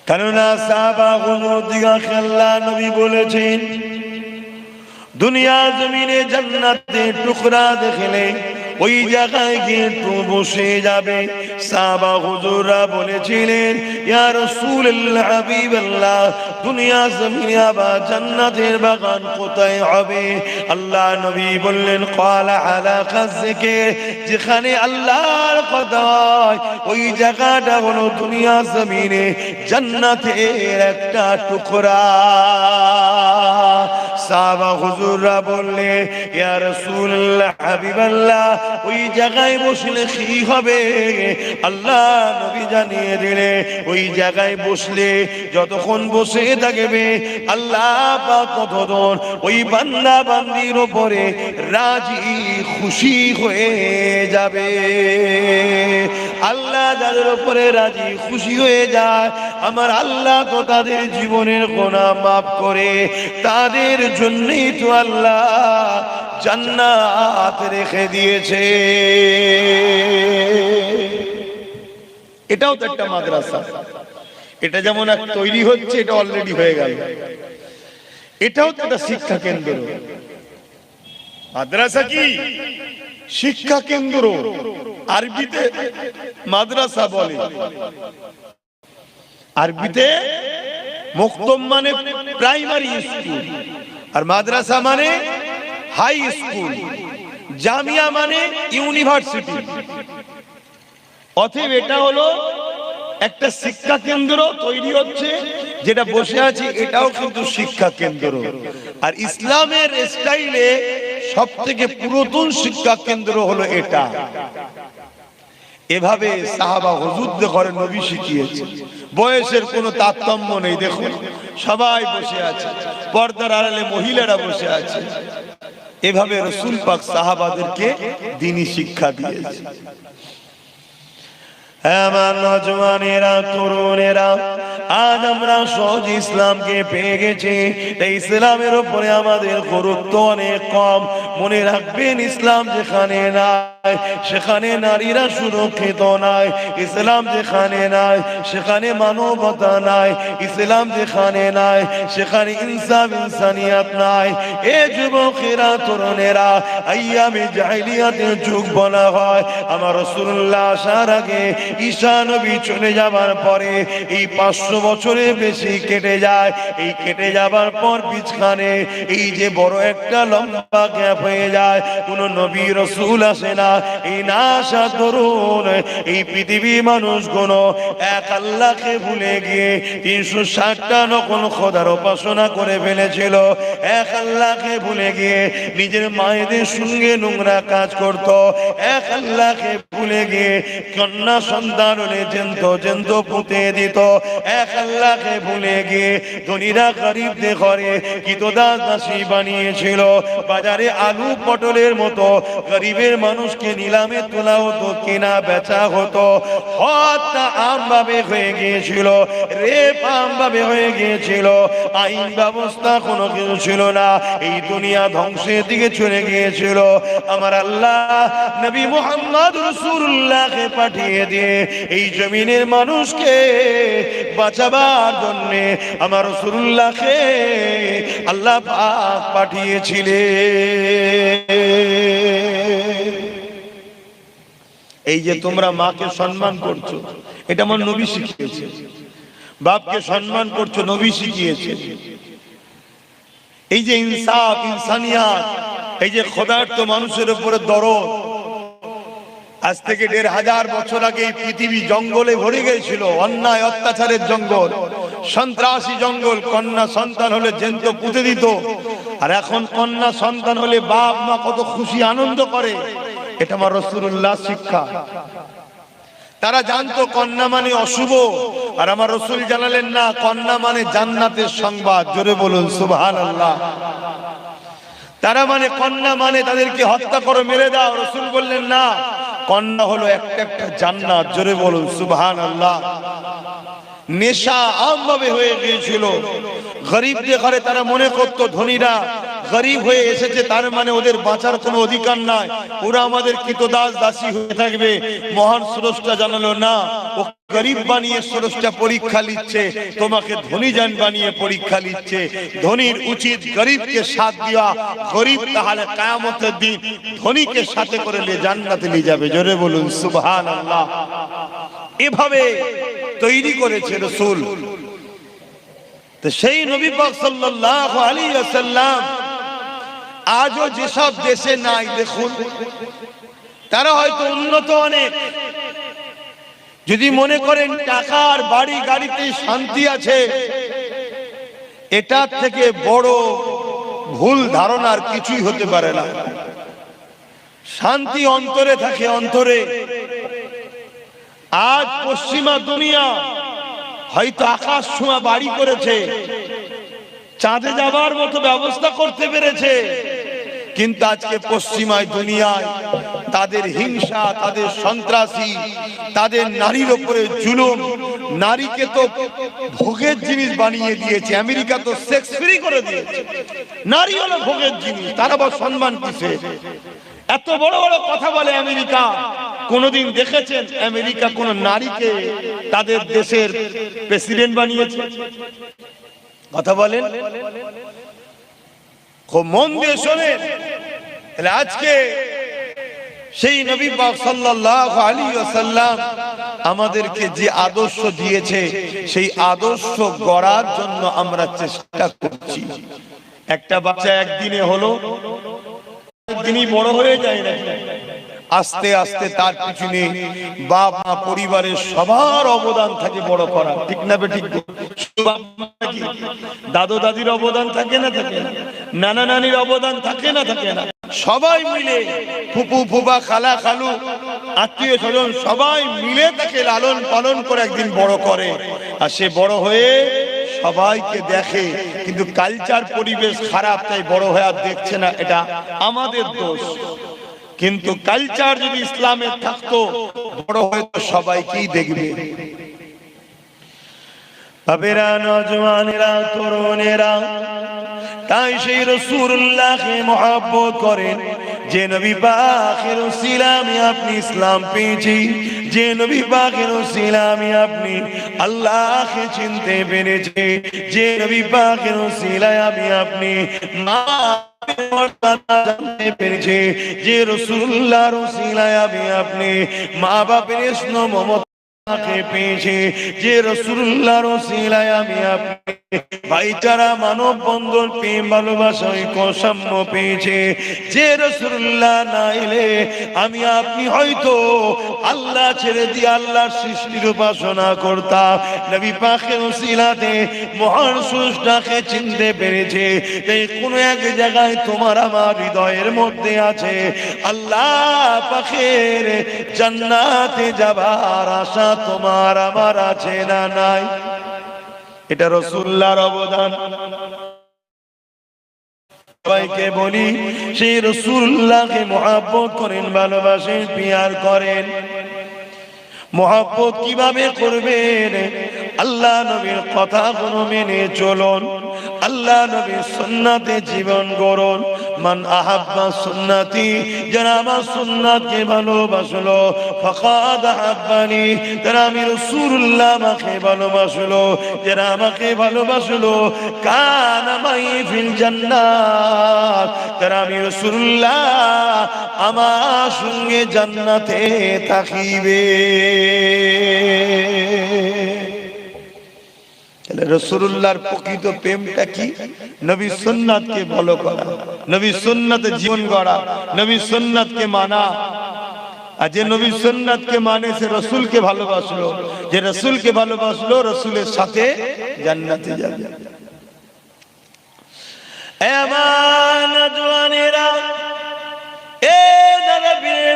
কেননা সাহাবা হুজুর দিকে আল্লাহ নবী বলেছেন, দুনিয়া জমিনে জান্নাতের টুকরা দেখলে ওই জায়গায় গিয়ে একটু বসে যাবে। সাহাবা হুজুররা বলেছিলেন, ইয়া রাসূলুল্লাহ, হাবিবাল্লাহ, দুনিয়া জমিনে আবার জান্নাতের বাগান কোথায় হবে? আল্লাহ নবী বললেন, ক্বালা আলা কাযকে, যেখানে আল্লাহর কথা হয় ওই জায়গাটা হলো দুনিয়া জমিনে জান্নাতের একটা টুকরা। সাহাবা হুজুররা বললে, ইয়া রাসূলুল্লাহ, হাবিবাল্লাহ, ওই জায়গায় বসলে কি হবে? আল্লাহ নবী জানিয়ে দিলে, ওই জায়গায় বসলে যতক্ষণ বসে থাকবে আল্লাহ পাক ততক্ষণ ওই বান্দা বান্দির উপরে রাজি খুশি হয়ে যাবে। আল্লাহ যাদের উপরে রাজি খুশি হয়ে যায়, আমার আল্লাহ তো তাদের জীবনের গুনাহ মাফ করে তাদের জন্যই তো আল্লাহ জান্নাত রেখে দিয়েছে। এটাও তো একটা মাদ্রাসা। এটা যেমন এক তৈরি হচ্ছে, এটা অলরেডি হয়ে গেল, এটাও তো একটা শিক্ষা কেন্দ্র। মাদ্রাসা কি? শিক্ষা কেন্দ্র। আরবিতে মাদ্রাসা বলে, আরবিতে মক্তব মানে প্রাইমারি স্কুল, আর মাদ্রাসা মানে হাই স্কুল, জামিয়া মানে ইউনিভার্সিটি। অতএব এটা হলো একটা শিক্ষা কেন্দ্র তৈরি হচ্ছে, যেটা বসে আছে এটাও কিন্তু শিক্ষা কেন্দ্র। আর ইসলামের স্টাইলে সব থেকে পুরাতন শিক্ষা কেন্দ্র হলো এটা। এভাবে সাহাবা হুজুরদের ঘরে নবী শিখিয়েছে। বয়সের কোনো তারতম্য নেই, দেখুন সবাই বসে আছে, পর্দার আড়ালে মহিলারা বসে আছে। এভাবে রাসূল পাক সাহাবাদেরকে দ্বীনি শিক্ষা দিয়েছে। আমার নওজওয়ানেরা, তরুণেরা, আজ আমরা সহজ ইসলামকে পেয়ে গেছি। এই ইসলামের উপরে আমাদের গুরুত্ব অনেক কম। মনে রাখবেন, ইসলাম যেখানে নাই সেখানে নারীরা সুরক্ষিত নাই, ইসলাম যেখানে নাই সেখানে মানবতা নাই, ইসলাম যেখানে নাই সেখানে ইনসাফ ইনসানিয়াত নাই। এ যুবকেরা, তরুণেরা, আইয়ামে জাহিলিয়াতের যুগ বলা হয়। আমার রাসূলুল্লাহ আসার আগে, ঈসা নবী চলে যাবার পরে এই 500 বছরের বেশি কেটে যায়। এই কেটে যাবার পর বিছখানে এই যে বড় একটা লম্বা গ্যাপ হয়ে যায়, কোন নবী রাসূল আসে না। এই না আসা তরুণ এই পৃথিবী মানুষগুলো এক আল্লাহকে ভুলে গিয়ে 360টা নকল খোদার উপাসনা করে ফেলেছিল। এক আল্লাহকে ভুলে গিয়ে নিজের মায়েদের সঙ্গে নোংরা কাজ করত। এক আল্লাহকে ভুলে গিয়ে কন্যা সন্তান হলে জেন্ত পুঁতে দিত। এক আল্লাহকে ভুলে গিয়ে ধনীরা গরিবদের ঘরে কিতদাস দাসী বানিয়েছিল। বাজারে আলু পটলের মতো গরিবের মানুষকে নিলামে তোলা হতো, কেনা বেচা হতো। হত্যা আমভাবে হয়ে গিয়েছিল, রেপ আমভাবে হয়ে গিয়েছিল। আইন ব্যবস্থা কোনো কিছু ছিল না। এই দুনিয়া ধ্বংসের দিকে চলে গিয়েছিল। আমার আল্লাহ নবী মুহাম্মদ রাসূলুল্লাহকে পাঠিয়ে দিয়ে এই জমিনের মানুষকে বাঁচাবার জন্য আমার রাসূলুল্লাহকে আল্লাহ পাক পাঠিয়েছিলেন। এই যে তোমরা মাকে সম্মান করছো, এটা আমার নবী শিখিয়েছে। বাপকে সম্মান করছো, নবী শিখিয়েছে। এই যে ইনসাফ, ইনসানিয়াত, এই যে খোদার্থ মানুষের উপরে দরদ, আজ থেকে 1500 বছর আগে এই পৃথিবী জঙ্গলে ভরে গিয়েছিল, অন্যায় অত্যাচারের জঙ্গল, সন্ত্রাসী জঙ্গল। কন্যা সন্তান হলে জ্যান্ত পুঁতে দিত। আর এখন কন্যা সন্তান হলে বাপ মা কত খুশি আনন্দ করে। এটা আমার রাসূলুল্লাহ শিক্ষা। তারা জানতো কন্যা মানে অশুভ, আর আমার রাসূল জানালেন না, কন্যা মানে জান্নাতের সংবাদ। জোরে বলুন সুবহানাল্লাহ। তারা মানে কন্যা মানে তাদেরকে হত্যা করো, মেরে দাও। রাসূল বললেন না, কন্যা হলো একটা একটা জান্নাত। জোরে বলুন সুবহানাল্লাহ। নেশা আমভাবে হয়ে গিয়েছিল। গরিবদের ঘরে তারা মনে করত ধনীরা গরিব হয়ে এসেছে তার মানে ওদের বাঁচার কোনো অধিকার নাই, ওরা আমাদের কৃতদাস দাসী হয়ে থাকবে। মহান স্রষ্টা জানালো না, ও গরিব বানিয়ে স্রষ্টা পরীক্ষা নিচ্ছে, তোমাকে ধনী জন বানিয়ে পরীক্ষা নিচ্ছে। ধনীর উচিত গরিবকে সাথ দেওয়া, গরিব তাহলে কিয়ামতের দিন ধনীকে সাথে করে নিয়ে জান্নাতে নিয়ে যাবে। জোরে বলুন সুবহানাল্লাহ। এভাবে তৈরি করেছে রাসূল। তো সেই নবী পাক সাল্লাল্লাহু আলাইহি ওয়াসাল্লাম আজও যেসব দেশে নাই, দেখুন তারা হয়তো উন্নত অনেক, যদি মনে করেন টাকার বাড়ি গাড়িতে শান্তি আছে, এটার থেকে বড় ভুল ধারণার কিছুই হতে পারে না। শান্তি অন্তরে থাকে, অন্তরে। আজ পশ্চিমা দুনিয়া হয়তো আকাশ ছোঁয়া বাড়ি করেছে, চাঁদে যাবার মতো ব্যবস্থা করতে পেরেছে, কিন্তু আজকে পশ্চিমায় দুনিয়ায় তাদের হিংসা, তাদের সন্ত্রাসী, তাদের নারীর উপরে জুলুম, নারীকে তো ভোগের জিনিস বানিয়ে দিয়েছে। আমেরিকা তো সেক্স ফ্রি করে দিয়েছে, নারী হলো ভোগের জিনিস, তার আবার সম্মান কিসে? এত বড় বড় কথা বলে আমেরিকা। কোনদিন দেখেছেন আমেরিকা কোন নারীকে তাদের দেশের প্রেসিডেন্ট বানিয়েছে? কথা বলেন, খুব মন দিয়ে শোনেন। তাহলে আজকে সেই নবী পাক সাল্লাল্লাহু আলাইহি ওয়াসাল্লাম আমাদেরকে যে আদর্শ দিয়েছে, সেই আদর্শ গড়ার জন্য আমরা চেষ্টা করছি। একটা বাচ্চা একদিনে হলো, একদিনই বড় হয়ে যায় নাকি? আস্তে আস্তে তার পিছনে বাপ মা, পরিবারের সবার অবদান থাকে বড় করা, ঠিক না বেঠিক? দাদু দাদির অবদান থাকে না থাকে না? নানা নানির অবদান থাকে না থাকে না? সবাই মিলে, ফুপু ফুবা, খালা খালু, আত্মীয় স্বজন সবাই মিলে তাকে লালন পালন করে একদিন বড় করে। আর সে বড় হয়ে সবাইকে দেখে, কিন্তু কালচার পরিবেশ খারাপ, তাই বড় হয়ে আর দেখছে না, এটা আমাদের দোষ। কিন্তু কালচার যদি ইসলামের থাকতো, বড় হয়ে তো সবাইকেই দেখবে। বাবেরা, নওজওয়ানেরা, তরুণেরা, তাই সেই রাসূলুল্লাহকে মহব্বত করেন। যে নবী পাকের উসিলায় আমি আপনি ইসলাম পেয়েছি, যে নবী পাকের উসিলায় আমি আপনি আল্লাহকে চিনতে পেরেছি, যে নবী পাকের উসিলায় আমি আপনি মা জানতে পেরেছি, যে রাসূলুল্লাহর উসিলায় আমি আপনি মা বাপের স্নেহ মমতাকে পেয়েছি, যে রাসূলুল্লাহর উসিলায় আমি আপনি ভাইচারা, মানব বন্ধন, প্রেম, ভালোবাসা, ঐক্যসাম্য পেয়েছে। যে রাসূলুল্লাহ না এলে আমি আপনি হয়তো আল্লাহ ছেড়ে দিয়ে আল্লাহর সৃষ্টির উপাসনা করতাম। নবী পাকের উসিলাতে মহান স্রষ্টাকে চিনতে পেরেছে। এই কোন এক জায়গায় তোমার আমার হৃদয়ের মধ্যে আছে আল্লাহ পাকের জান্নাতে যাবার আশা তোমার আমার আছে না নাই? এটা রাসূলুল্লাহর অবদান। সবাইকে বলি, সেই রাসূলুল্লাহকে মহব্বত করেন, ভালোবাসেন, পিয়ার করেন। মহব্বত কিভাবে করবেন? আল্লাহ নবীর কথাগুলো মেনে চলুন, আল্লাহ নবীর সুন্নাতে জীবন গড়ুন। মান আহাব্বা সুন্নতি, যারা আমার সুন্নাতকে ভালোবাসলো, ফাকাদ আহাব্বানি, যারা আমি রাসূলুল্লাহ আমাকে ভালোবাসলো, যারা আমাকে ভালোবাসলো, কানা মাই ফিল জান্নাত, যারা আমি রাসূলুল্লাহ আমার সঙ্গে জান্নাতে থাকিবে। রাসূলুল্লাহর প্রকৃত প্রেমটা কি? নবী সুন্নাতকে ফলো করা, নবী সুন্নাতে জীবন গড়া, নবী সুন্নাতকে মানা। আর যে নবী সুন্নাতকে মানে সে রাসূলকে ভালোবাসলো, যে রাসূলকে ভালোবাসলো রাসূলের সাথে জান্নাতে যাবে। এ আমার নওজওয়ানেরা, এ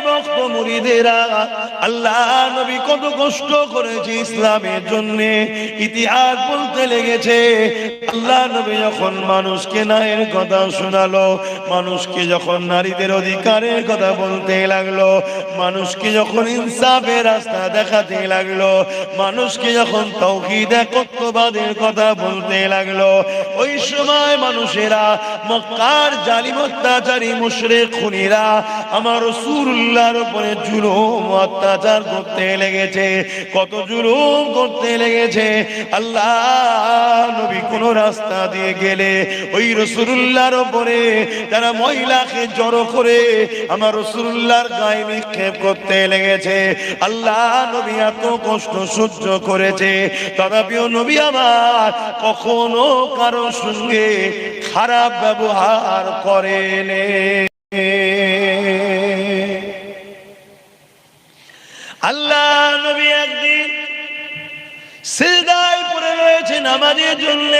ভক্ত মুরিদেরা, আল্লাহ নবী কত কষ্ট করেছে ইসলামের জন্য, ইতিহাস বলতে লেগেছে। আল্লাহ নবী যখন মানুষকে ন্যায়ের কথা শোনালো, মানুষকে যখন নারীদের অধিকারের কথা বলতে লাগলো, মানুষকে যখন ইনসাফের রাস্তা দেখাতে লাগলো, মানুষকে যখন তাওহীদ একত্ববাদের কথা বলতে লাগলো, ওই সময় মানুষেরা, মক্কার জালিম অত্যাচারী মুশরিক খুনীরা আমার রাসূলুল্লাহর উপরে জুলুম অত্যাচার করতে লেগেছে। কত জুলুম করতে লেগেছে। আল্লাহ নবী কোন রাস্তা দিয়ে গেলে ওই রাসূলুল্লাহর উপরে তারা মহিলাকে জড়ো করে আমার রাসূলুল্লাহর গায়ে নিক্ষেপ করতে লেগেছে। আল্লাহ নবী এত কষ্ট সহ্য করেছে, তথাপিও নবী আমার কখনো কারো সঙ্গে খারাপ ব্যবহার করেনি। আল্লাহ নবী একদিন সিজদায় পড়ে রয়েছে নামাজের জন্য।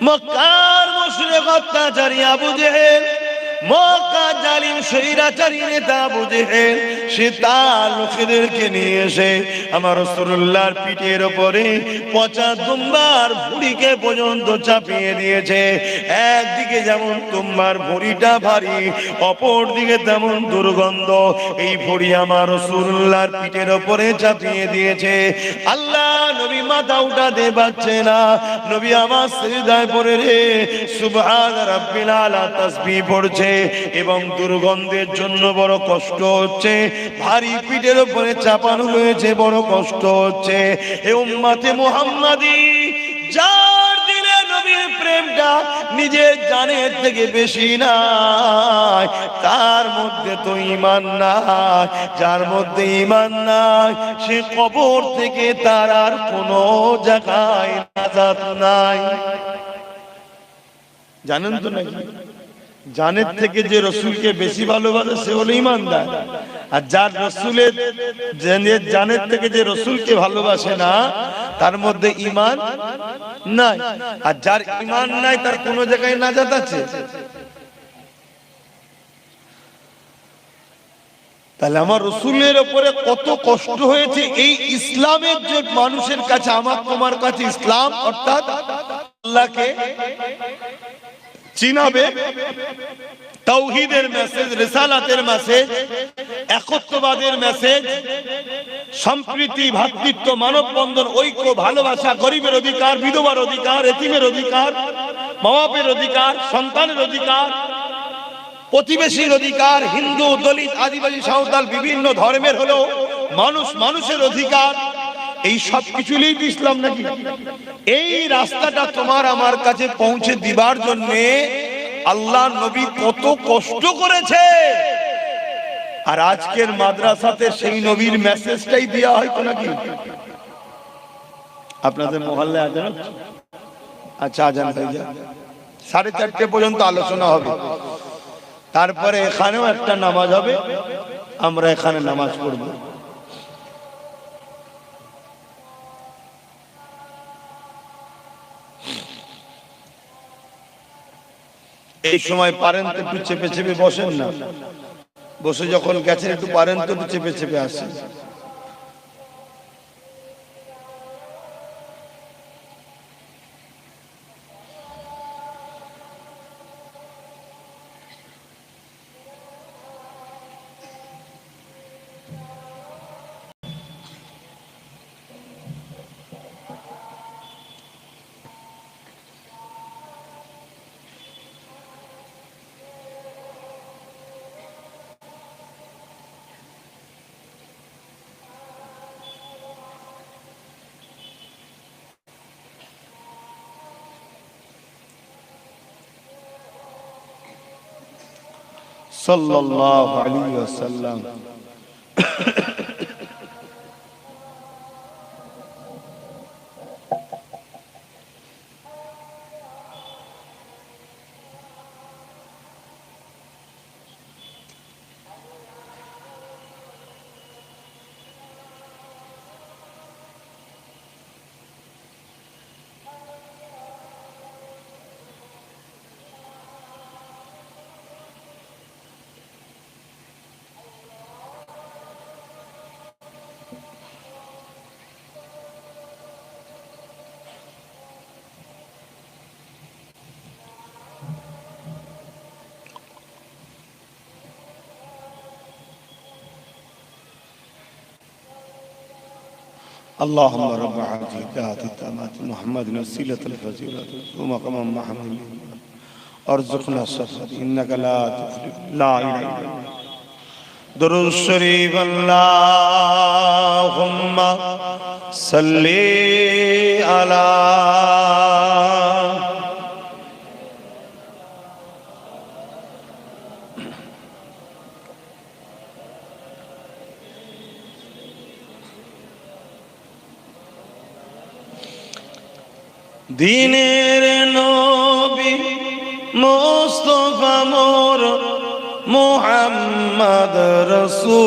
মক্কার মুশরিক অত্যাচারী আবু জেহেল, মক্কা জালিম স্বৈরাচারী নেতা আবু জেহেল, সে তার লোকেদেরকে নিয়ে এসে আমার রাসূলুল্লাহর পিঠের উপরে পচা দুম্বার ভুঁড়িকে পর্যন্ত চাপিয়ে দিয়েছে। একদিকে যেমন দুম্বার ভুঁড়িটা ভারী, অপর দিকে তেমন দুর্গন্ধ। এই ভুঁড়ি আমার রাসূলুল্লাহর পিঠের উপরে চাপিয়ে দিয়েছে। আল্লাহ নবী মাথা উঠাতে পারছে না। নবী আমার সিজদায় পড়ে রে সুবহান রাব্বিল আলা তাসবিহ পড়ছে এবং দুর্গন্ধের জন্য বড় কষ্ট হচ্ছে। ভারী পিঠের উপরে চাপানো হয়েছে, বড় কষ্ট হচ্ছে। এ উম্মতে মুহাম্মাদি, যার দিলে নবীর প্রেমটা নিজের জানের থেকে বেশি নাই, তার মধ্যে তো ঈমান নাই। যার মধ্যে ঈমান নাই, সে কবর থেকে তার আর কোনো জায়গায় নাজাত নাই। জানেন তো নাকি? জানের থেকে যে রসুলকে বেশি ভালোবাসে সে হলো ঈমানদার। আর যার রসুলের জানের থেকে যে রসুলকে ভালোবাসে না, তার মধ্যে ঈমান নাই। আর যার ঈমান নাই, তার কোনো জায়গায় নাজাত আছে? তাহলে আমার রসুলের উপরে কত কষ্ট হয়েছে। এই ইসলামের যে মানুষের কাছে, আমার তোমার কাছে ইসলাম অর্থাৎ আল্লাহকে চিনাবে, তাওহীদের মেসেজ, রিসালাতের মেসেজ, একত্ববাদের মেসেজ, সম্প্রীতি, ভ্রাতৃত্ব, মানববন্ধন, ঐক্য, ভালোবাসা, গরিবের অধিকার, বিধবার অধিকার, এতিমের অধিকার, মা বাপের অধিকার, সন্তানের অধিকার, প্রতিবেশীর অধিকার, হিন্দু, দলিত, আদিবাসী, সাঁওতাল, বিভিন্ন ধর্মের হলো মানুষ মানুষের অধিকার, এই সব কিছু নিয়ে ইসলাম নাকি? এই রাস্তাটা তোমার আমার কাছে পৌঁছে দিবার জন্য আল্লাহ নবী কত কষ্ট করেছে। আর আজকের মাদ্রাসাতে সেই নবীর মেসেজটাই দেওয়া হয়তো নাকি? আপনাদের মহল্লায় আজান? আচ্ছা, আজান হয়ে যায়, 4:30 পর্যন্ত আলোচনা হবে, তারপরে এখানেও একটা নামাজ হবে, আমরা এখানে নামাজ পড়ব। এই সময় পারেন তো একটু চেপে চেপে বসেন না, বসে যখন গেছেন একটু পারেন তো একটু চেপে চেপে আসেন। সাল্লাল্লাহু আলাইহি ওয়াসাল্লাম। اللهم رب هذه الدعوة التامة محمد وسيلة الفضيلة ومقام محمود ارزقنا الصبر إنك لا تخلف لا إله إلا أنت. درود الشريف اللهم صل على দিনের নবী মুস্তাফা মোর মুহাম্মদ রাসূল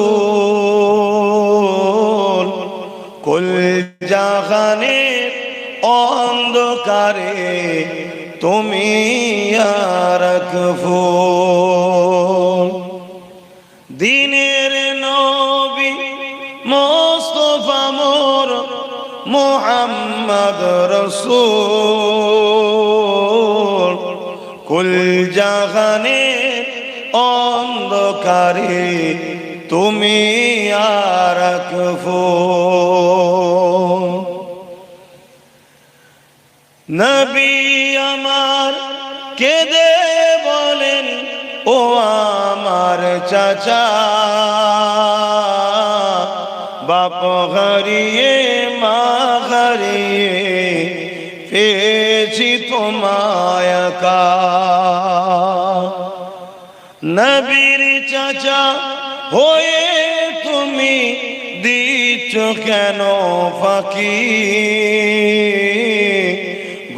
কুল জাহানের অন্ধকারে তুমি রাখফুল দিনের নবী মুস্তাফা মোর মুহাম্মদ রাসূল কুল জাহানের অন্ধকারে তুমি রাখফুল নবী আমার কেঁদে বলেন ও আমার চাচা বাপ হারিয়ে মা হারিয়ে পেয়েছি তোমায় একা নবীর চাচা হয়ে তুমি দিচ্ছ কেন ফাঁকি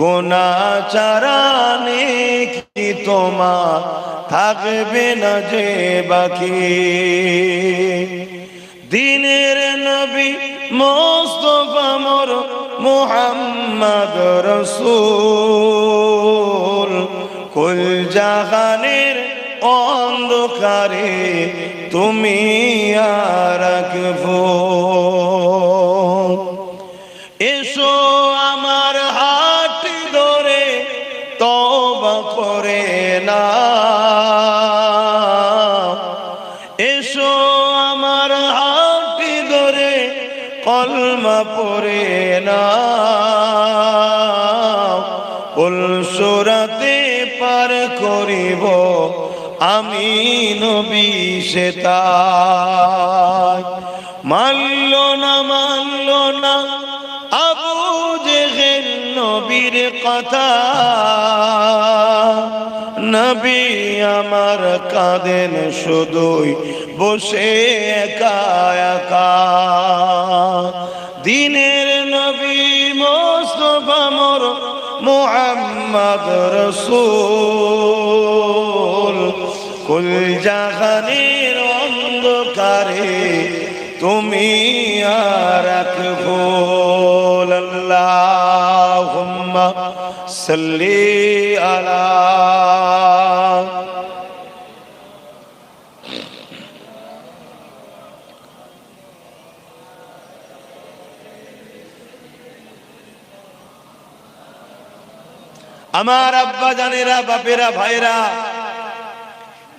গুনাহ চারানে কি তোমার থাকবে না যে বাকি দিনের নবী মুস্তাফা মোর মুহাম্মদ রাসূল কুল জাহানের অন্ধকারে তুমি রাখফুল এসো আমার হাত ধরে তওবা করে না এসো আমার হাত ধরে কলমা পড়ে না পুলসুরাতে পার করিব আমি নবী সেতাই মানল না আবু জেহেল নবীর কথা নবী আমার কাঁদেন শুধুই বসে একা একা দিনের নবী মুস্তাফা মোর মুহাম্মদ রাসূল কুল জাহানের অন্ধকারে তুমি রাখফুল আল্লাহুম্মা সাল্লি আলা আমার আব্বা জানেরা বাপেরা ভাইরা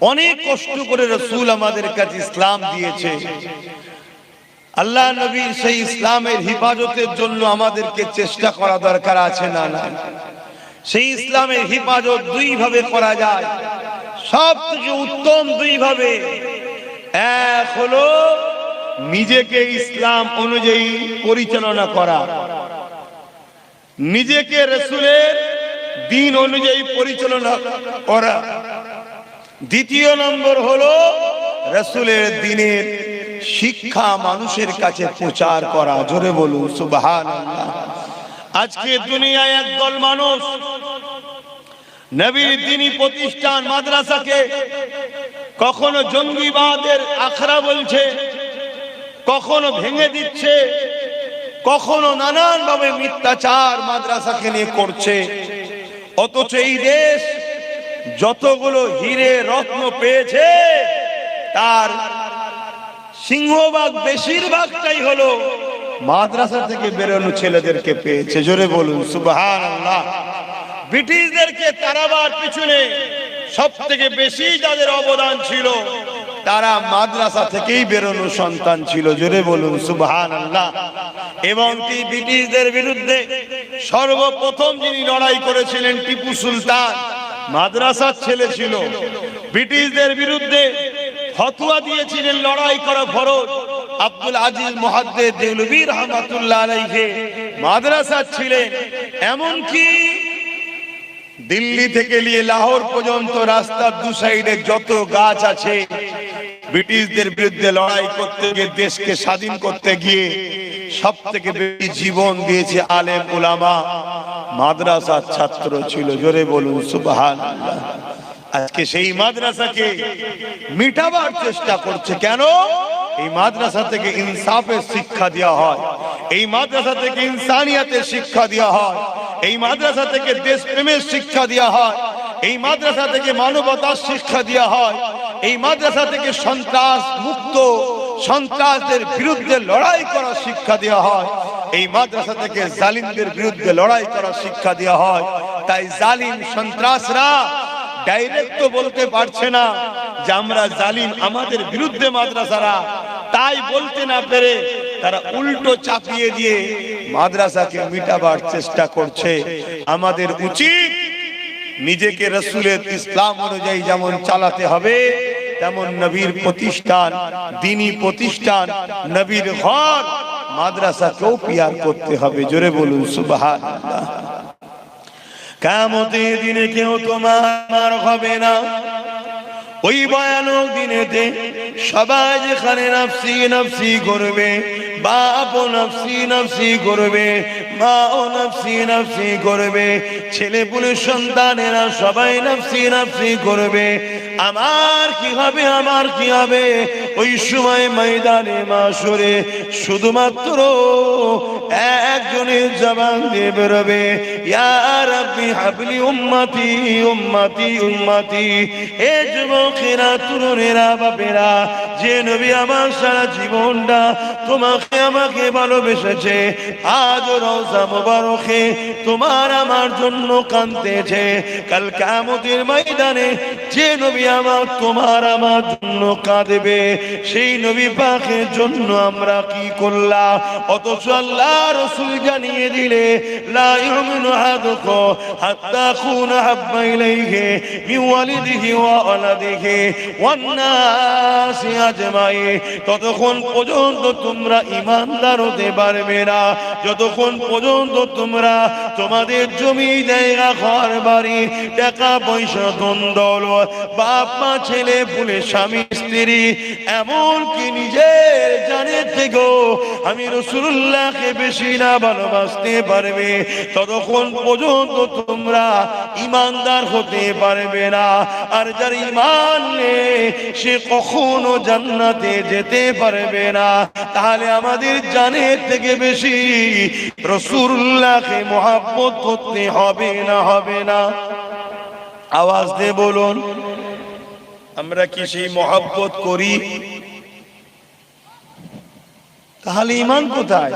অনেক কষ্ট করে রাসূল আমাদের কাছে ইসলাম দিয়েছে আল্লাহ নবীর সেই ইসলামের হিফাজতের জন্য আমাদেরকে চেষ্টা করা দরকার আছে না না সেই ইসলামের হিফাজত দুই ভাবে করা যায় সবথেকে উত্তম দুই ভাবে এক হলো নিজেকে ইসলাম অনুযায়ী পরিচালনা করা নিজেকে রাসূলের দিন অনুযায়ী পরিচালনা করা দ্বিতীয় নম্বর হলো রাসূলের দ্বীনের শিক্ষা মানুষের কাছে প্রচার করা জোরে বলুন সুবহানাল্লাহ আজকে দুনিয়ায় একদল মানুষ নবীর দ্বীনি প্রতিষ্ঠান মাদ্রাসাকে কখনো জঙ্গিবাদের আখড়া বলছে কখনো ভেঙে দিচ্ছে কখনো নানান ভাবে মিথ্যাচার মাদ্রাসাকে নিয়ে করছে অথচ এই দেশ যতগুলো হীরে রত্ন পেয়েছে তার সিংহভাগ বেশিরভাগটাই হলো মাদ্রাসা থেকে বেরোনো ছেলেদেরকে পেয়েছে জোরে বলুন সুবহানাল্লাহ ব্রিটিশদেরকে তাড়াবার পিছনে সবথেকে বেশি যাদের অবদান ছিল তারা মাদ্রাসা থেকেই বেরোনো সন্তান ছিল। জোরে বলুন সুবহানাল্লাহ। এবং কি ব্রিটিশদের বিরুদ্ধে সর্বপ্রথম যিনি লড়াই করেছিলেন টিপু সুলতান, মাদ্রাসার ছেলে ছিল। ব্রিটিশদের বিরুদ্ধে ফতোয়া দিয়েছিলেন লড়াই করা ফরজ। আব্দুল আজিজ মুহাদ্দিস দেওলভী রাহমাতুল্লাহ আলাইহি মাদ্রাসার ছিলেন। এমনকি দিল্লি থেকে নিয়ে লাহোর পর্যন্ত রাস্তার দু সাইডে যত গাছ আছে, ব্রিটিশদের বিরুদ্ধে লড়াই করতে গিয়ে, দেশকে স্বাধীন করতে গিয়ে সব থেকে বেশি জীবন দিয়েছে আলেম উলামা, মাদ্রাসার ছাত্র ছিল। জোরে বলুন সুবহানাল্লাহ। আজকে সেই মাদ্রাসাকে মিটাবার চেষ্টা করছে। কেন? এই মাদ্রাসা থেকে ইনসাফের শিক্ষা দেওয়া হয়, এই মাদ্রাসা থেকে ইনসানিয়াতের শিক্ষা দেওয়া হয়, এই মাদ্রাসা থেকে দেশপ্রেমের শিক্ষা দেওয়া হয়, এই মাদ্রাসা থেকে মানবতার শিক্ষা দেওয়া হয়, এই মাদ্রাসা থেকে সন্ত্রাস মুক্ত, সন্ত্রাসদের বিরুদ্ধে লড়াই করার শিক্ষা দেওয়া হয়, এই মাদ্রাসা থেকে জালিমদের বিরুদ্ধে লড়াই করার শিক্ষা দেওয়া হয়। তাই জালিম সন্ত্রাসরা ডাইরেক্ট তো বলতে পারছে না যে আমরা জালিম, আমাদের বিরুদ্ধে মাদ্রাসারা, তাই বলতে না পেরে তারা উল্টো চাপিয়ে দিয়ে মাদ্রাসাকে মিটাবার চেষ্টা করছে। আমাদের উচিত নিজেকে রাসূলের ইসলাম অনুযায়ী যেমন চালাতে হবে, তেমন নবীর প্রতিষ্ঠান, দ্বীনি প্রতিষ্ঠান, নবীর ঘর মাদ্রাসাকেও পিয়ার করতে হবে। জোরে বলুন সুবহানাল্লাহ। কিয়ামতের দিনে কেউ তোমার হবে না। ওই ভয়ানক দিনেতে সবাই যেখানে নাফসি নাফসি করবে, বাপ ও নাফসি নাফসি করবে, মা ও নাফসি নাফসি করবে, ছেলে পুলে সন্তানেরা সবাই নাফসি নাফসি করবে। আমার কি হবে, আমার কি হবে? ওই সময় ময়দানে মাশরে শুধুমাত্র একজনের জবান দিয়ে বেরোবে, ইয়া রাব্বি হাবলি উম্মতি উম্মতি উম্মতি। এ যুবকেরা, তরুণেরা, বাপেরা, যে নবী আমার সারা জীবনটা তোমাকে আমাকে ভালোবেসেছে, আজ রওজা মুবারকে তোমার আমার জন্য কাঁদতেছে, কাল কিয়ামতের ময়দানে যে নবী আমার তোমার আমার জন্য কাঁদবে, সেই নবী পাকের জন্য আমরা কি করলাম? অথচ আল্লাহ রাসূল জানিয়ে দিলে, লা ইউমিনু আহাদুকুম হাত্তা আকুনা হাব্বা ইলাইহি মিন ওয়ালিদিহি ওয়া ওয়ালাদিহি ওয়ান নাসি আজমাইন। ততক্ষণ পর্যন্ত তোমরা ঈমানদার হতে পারবে না যতক্ষণ পর্যন্ত তোমরা তোমাদের জমি জায়গা ঘর বাড়ি টাকা পয়সা ধন দৌলত, বাপ মা, ছেলে পুলে, স্বামী স্ত্রী, এমনকি নিজের জানের থেকেও আমি রাসূলুল্লাহকে বেশি না ভালোবাসতে পারবে, ততক্ষণ পর্যন্ত তোমরা ঈমানদার হতে পারবে না। আর যার ঈমান নেই সে কখনো জান্নাতে যেতে পারবে না। তাহলে আমাদের জানের থেকে বেশি রাসূলুল্লাহকে মহব্বত করতে হবে না, হবে না? আওয়াজ দিয়ে বলুন, আমরা কি সেই মহব্বত করি? তাহলে ঈমান কোথায়?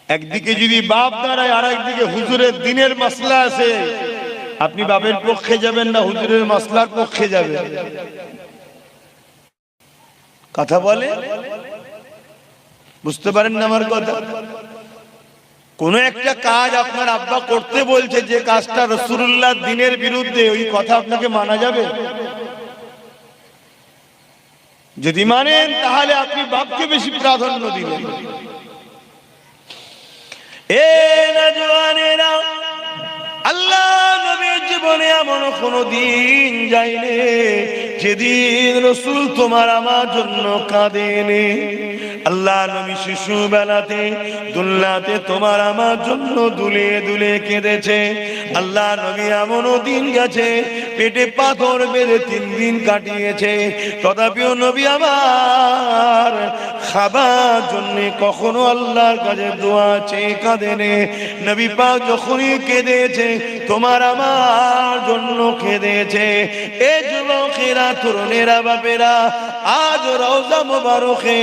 একদিকে যদি বাপ দাঁড়ায়, আর একদিকে হুজুরের দ্বীনের মাসলা আছে, আপনি বাপের পক্ষে যাবেন না হুজুরের মাসলার পক্ষে যাবেন? কথা বলে বুঝতে পারেন না আমার কথা? কোন একটা কাজ আপনার আব্বা করতে বলছে, যে কাজটা রাসূলুল্লাহ দ্বীনের বিরুদ্ধে, ওই কথা আপনাকে মানা যাবে? যদি মানেন তাহলে আপনি বাপকে বেশি প্রাধান্য দিবেন। এ নওজওয়ানেরা, আল্লাহ নবীর জীবনে এমন কোনো দিন যায়নি যেদিন রাসূল তোমার আমার জন্য কাঁদেনি। আল্লাহ নবী শিশু বেলাতে দুলনাতে তোমার আমার জন্য দুলে দুলে কেঁদেছে। আল্লাহ নবী এমনও দিন গেছে পেটে পাথর বেঁধে 3 দিন কাটিয়েছে, তথাপিও নবী আমার খাবার জন্য কখনো আল্লাহর কাছে দোয়া চেয়ে কাঁদেনি। নবী পাক যখনই কেঁদেছে তোমার আমার জন্য কেঁদেছে। এ যুবকেরা, তরুণেরা, বাপেরা, আজ রওজা মুবারকে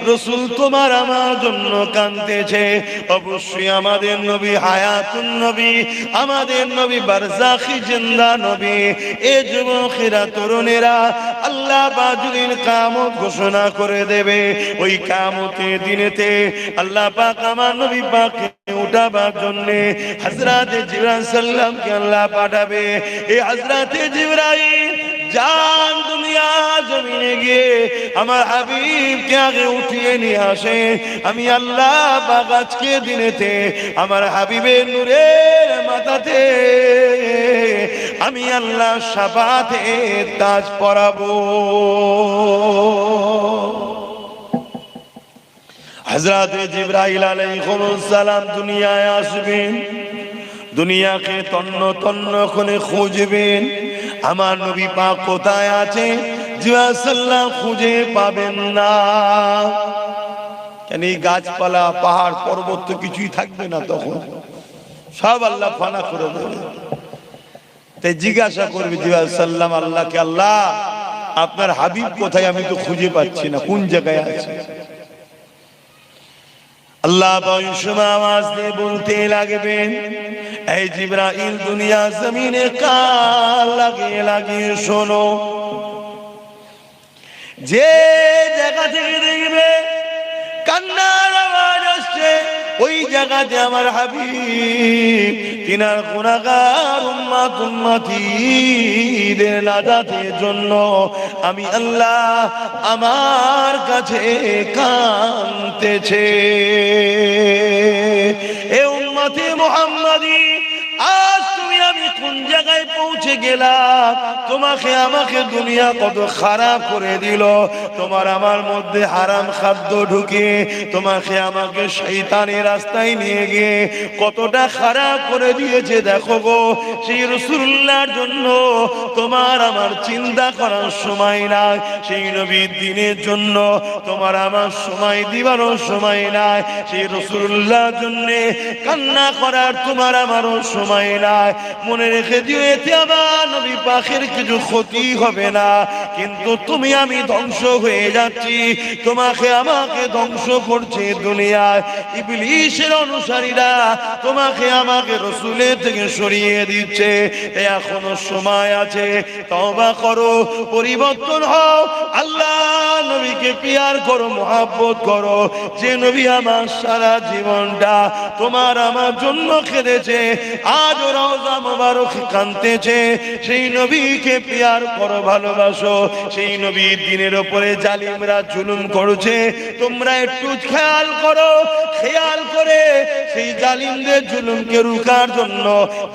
রাসূল রসুল তোমার আমার জন্য কাঁদতেছে। অবশ্যই আমাদের নবী হায়াতুন নবী, আমাদের নবী বারজাখি জিন্দা নবী। এ যুবকেরা, তরুণেরা, আল্লাহ বাজুরিন কিয়ামত ঘোষণা করে দেবে। ওই কিয়ামতের দিনেতে আল্লাহ পাক আমার নবী পাককে উঠাবার জন্য হযরতে জিবরাইল সাল্লামকে আল্লাহ পাঠাবে। এই হযরতে জিবরাইল জান দুনিয়া জমিনে গিয়ে আমার হাবিবকে আগে উঠিয়ে নিয়ে আসে। আমি আল্লাহ পাক আজকে দিনেতে আমার হাবিবের নূরের মাথাতে আমি আল্লাহ শাফাতের তাজ পরাবো। হযরতে জিবরাইল আলাইহিস সালাম দুনিয়ায় আসবেন, দুনিয়াকে তন্ন তন্ন করে খুঁজবেন। আমার নবী পাক কোথায় আছে জিবরাইল সাল্লাম খুঁজে পাবেন না। কেন? এই গাছপালা, পাহাড়, পর্বত তো কিছুই থাকবে না, তখন সব আল্লাহ ফানা করে দেবে। তাই জিজ্ঞাসা করবে জিবরাইল সাল্লাম আল্লাহকে, আল্লাহ আপনার হাবিব কোথায়? আমি তো খুঁজে পাচ্ছি না, কোন জায়গায় আছে? আল্লাহ বংশমা আওয়াজ দিয়ে বলতে লাগবেন, এই জিবরাইল দুনিয়া জমিনে কান লাগিয়ে লাগিয়ে শোনো। যে জায়গা থেকে দেখবে কান্নার আওয়াজ আসছে, ওই জায়গাতে আমার হাবিব তিনার গুনাহগার উম্মত উম্মতিদের নাজাতের জন্য আমি আল্লাহ আমার কাছে কাঁদতেছে। এ উম্মতে মুহাম্মাদি, আজ তুমি আমি কোন জায়গায় পৌঁছে গেলাম? তোমাকে আমাকে দুনিয়া কত খারাপ করে দিল, তোমার আমার মধ্যে হারাম খাদ্য ঢুকে তোমাকে আমাকে শয়তানের রাস্তায় নিয়ে গিয়ে কতটা খারাপ করে দিয়েছে। দেখো গো, সেই রাসূলুল্লাহর জন্য তোমার আমার চিন্তা করার সময় নাই, সেই নবীর দিনের জন্য তোমার আমার সময় দিবারও সময় নাই, সেই রাসূলুল্লাহর জন্য কান্না করার তোমার আমারও সময় নাই। মনে রেখে দিও, এতে আমার নবী পাকের কিছু ক্ষতি হবে না, কিন্তু তুমি আমি ধ্বংস হয়ে যাচ্ছি, তোমাকে আমাকে ধ্বংস করছে দুনিয়ায় ইবলিশের অনুসারীরা, তোমাকে আমাকে রাসূলের থেকে সরিয়ে দিচ্ছে। এখনো সময় আছে, তওবা করো, পরিবর্তন হও, আল্লাহ নবীকে পিয়ার করো, মহব্বত করো। যে নবী আমার সারা জীবনটা তোমার আমার জন্য কেঁদেছে, আজ রওজা মুবারক কাঁদতেছে, সেই নবীকে পিয়ার করো, ভালোবাসো। সেই নবীর দিনের উপরে জালিমরা জুলুম করছে, তোমরা একটু খেয়াল করো, খেয়াল করে সেই জালিমদের জুলুমকে রুখার জন্য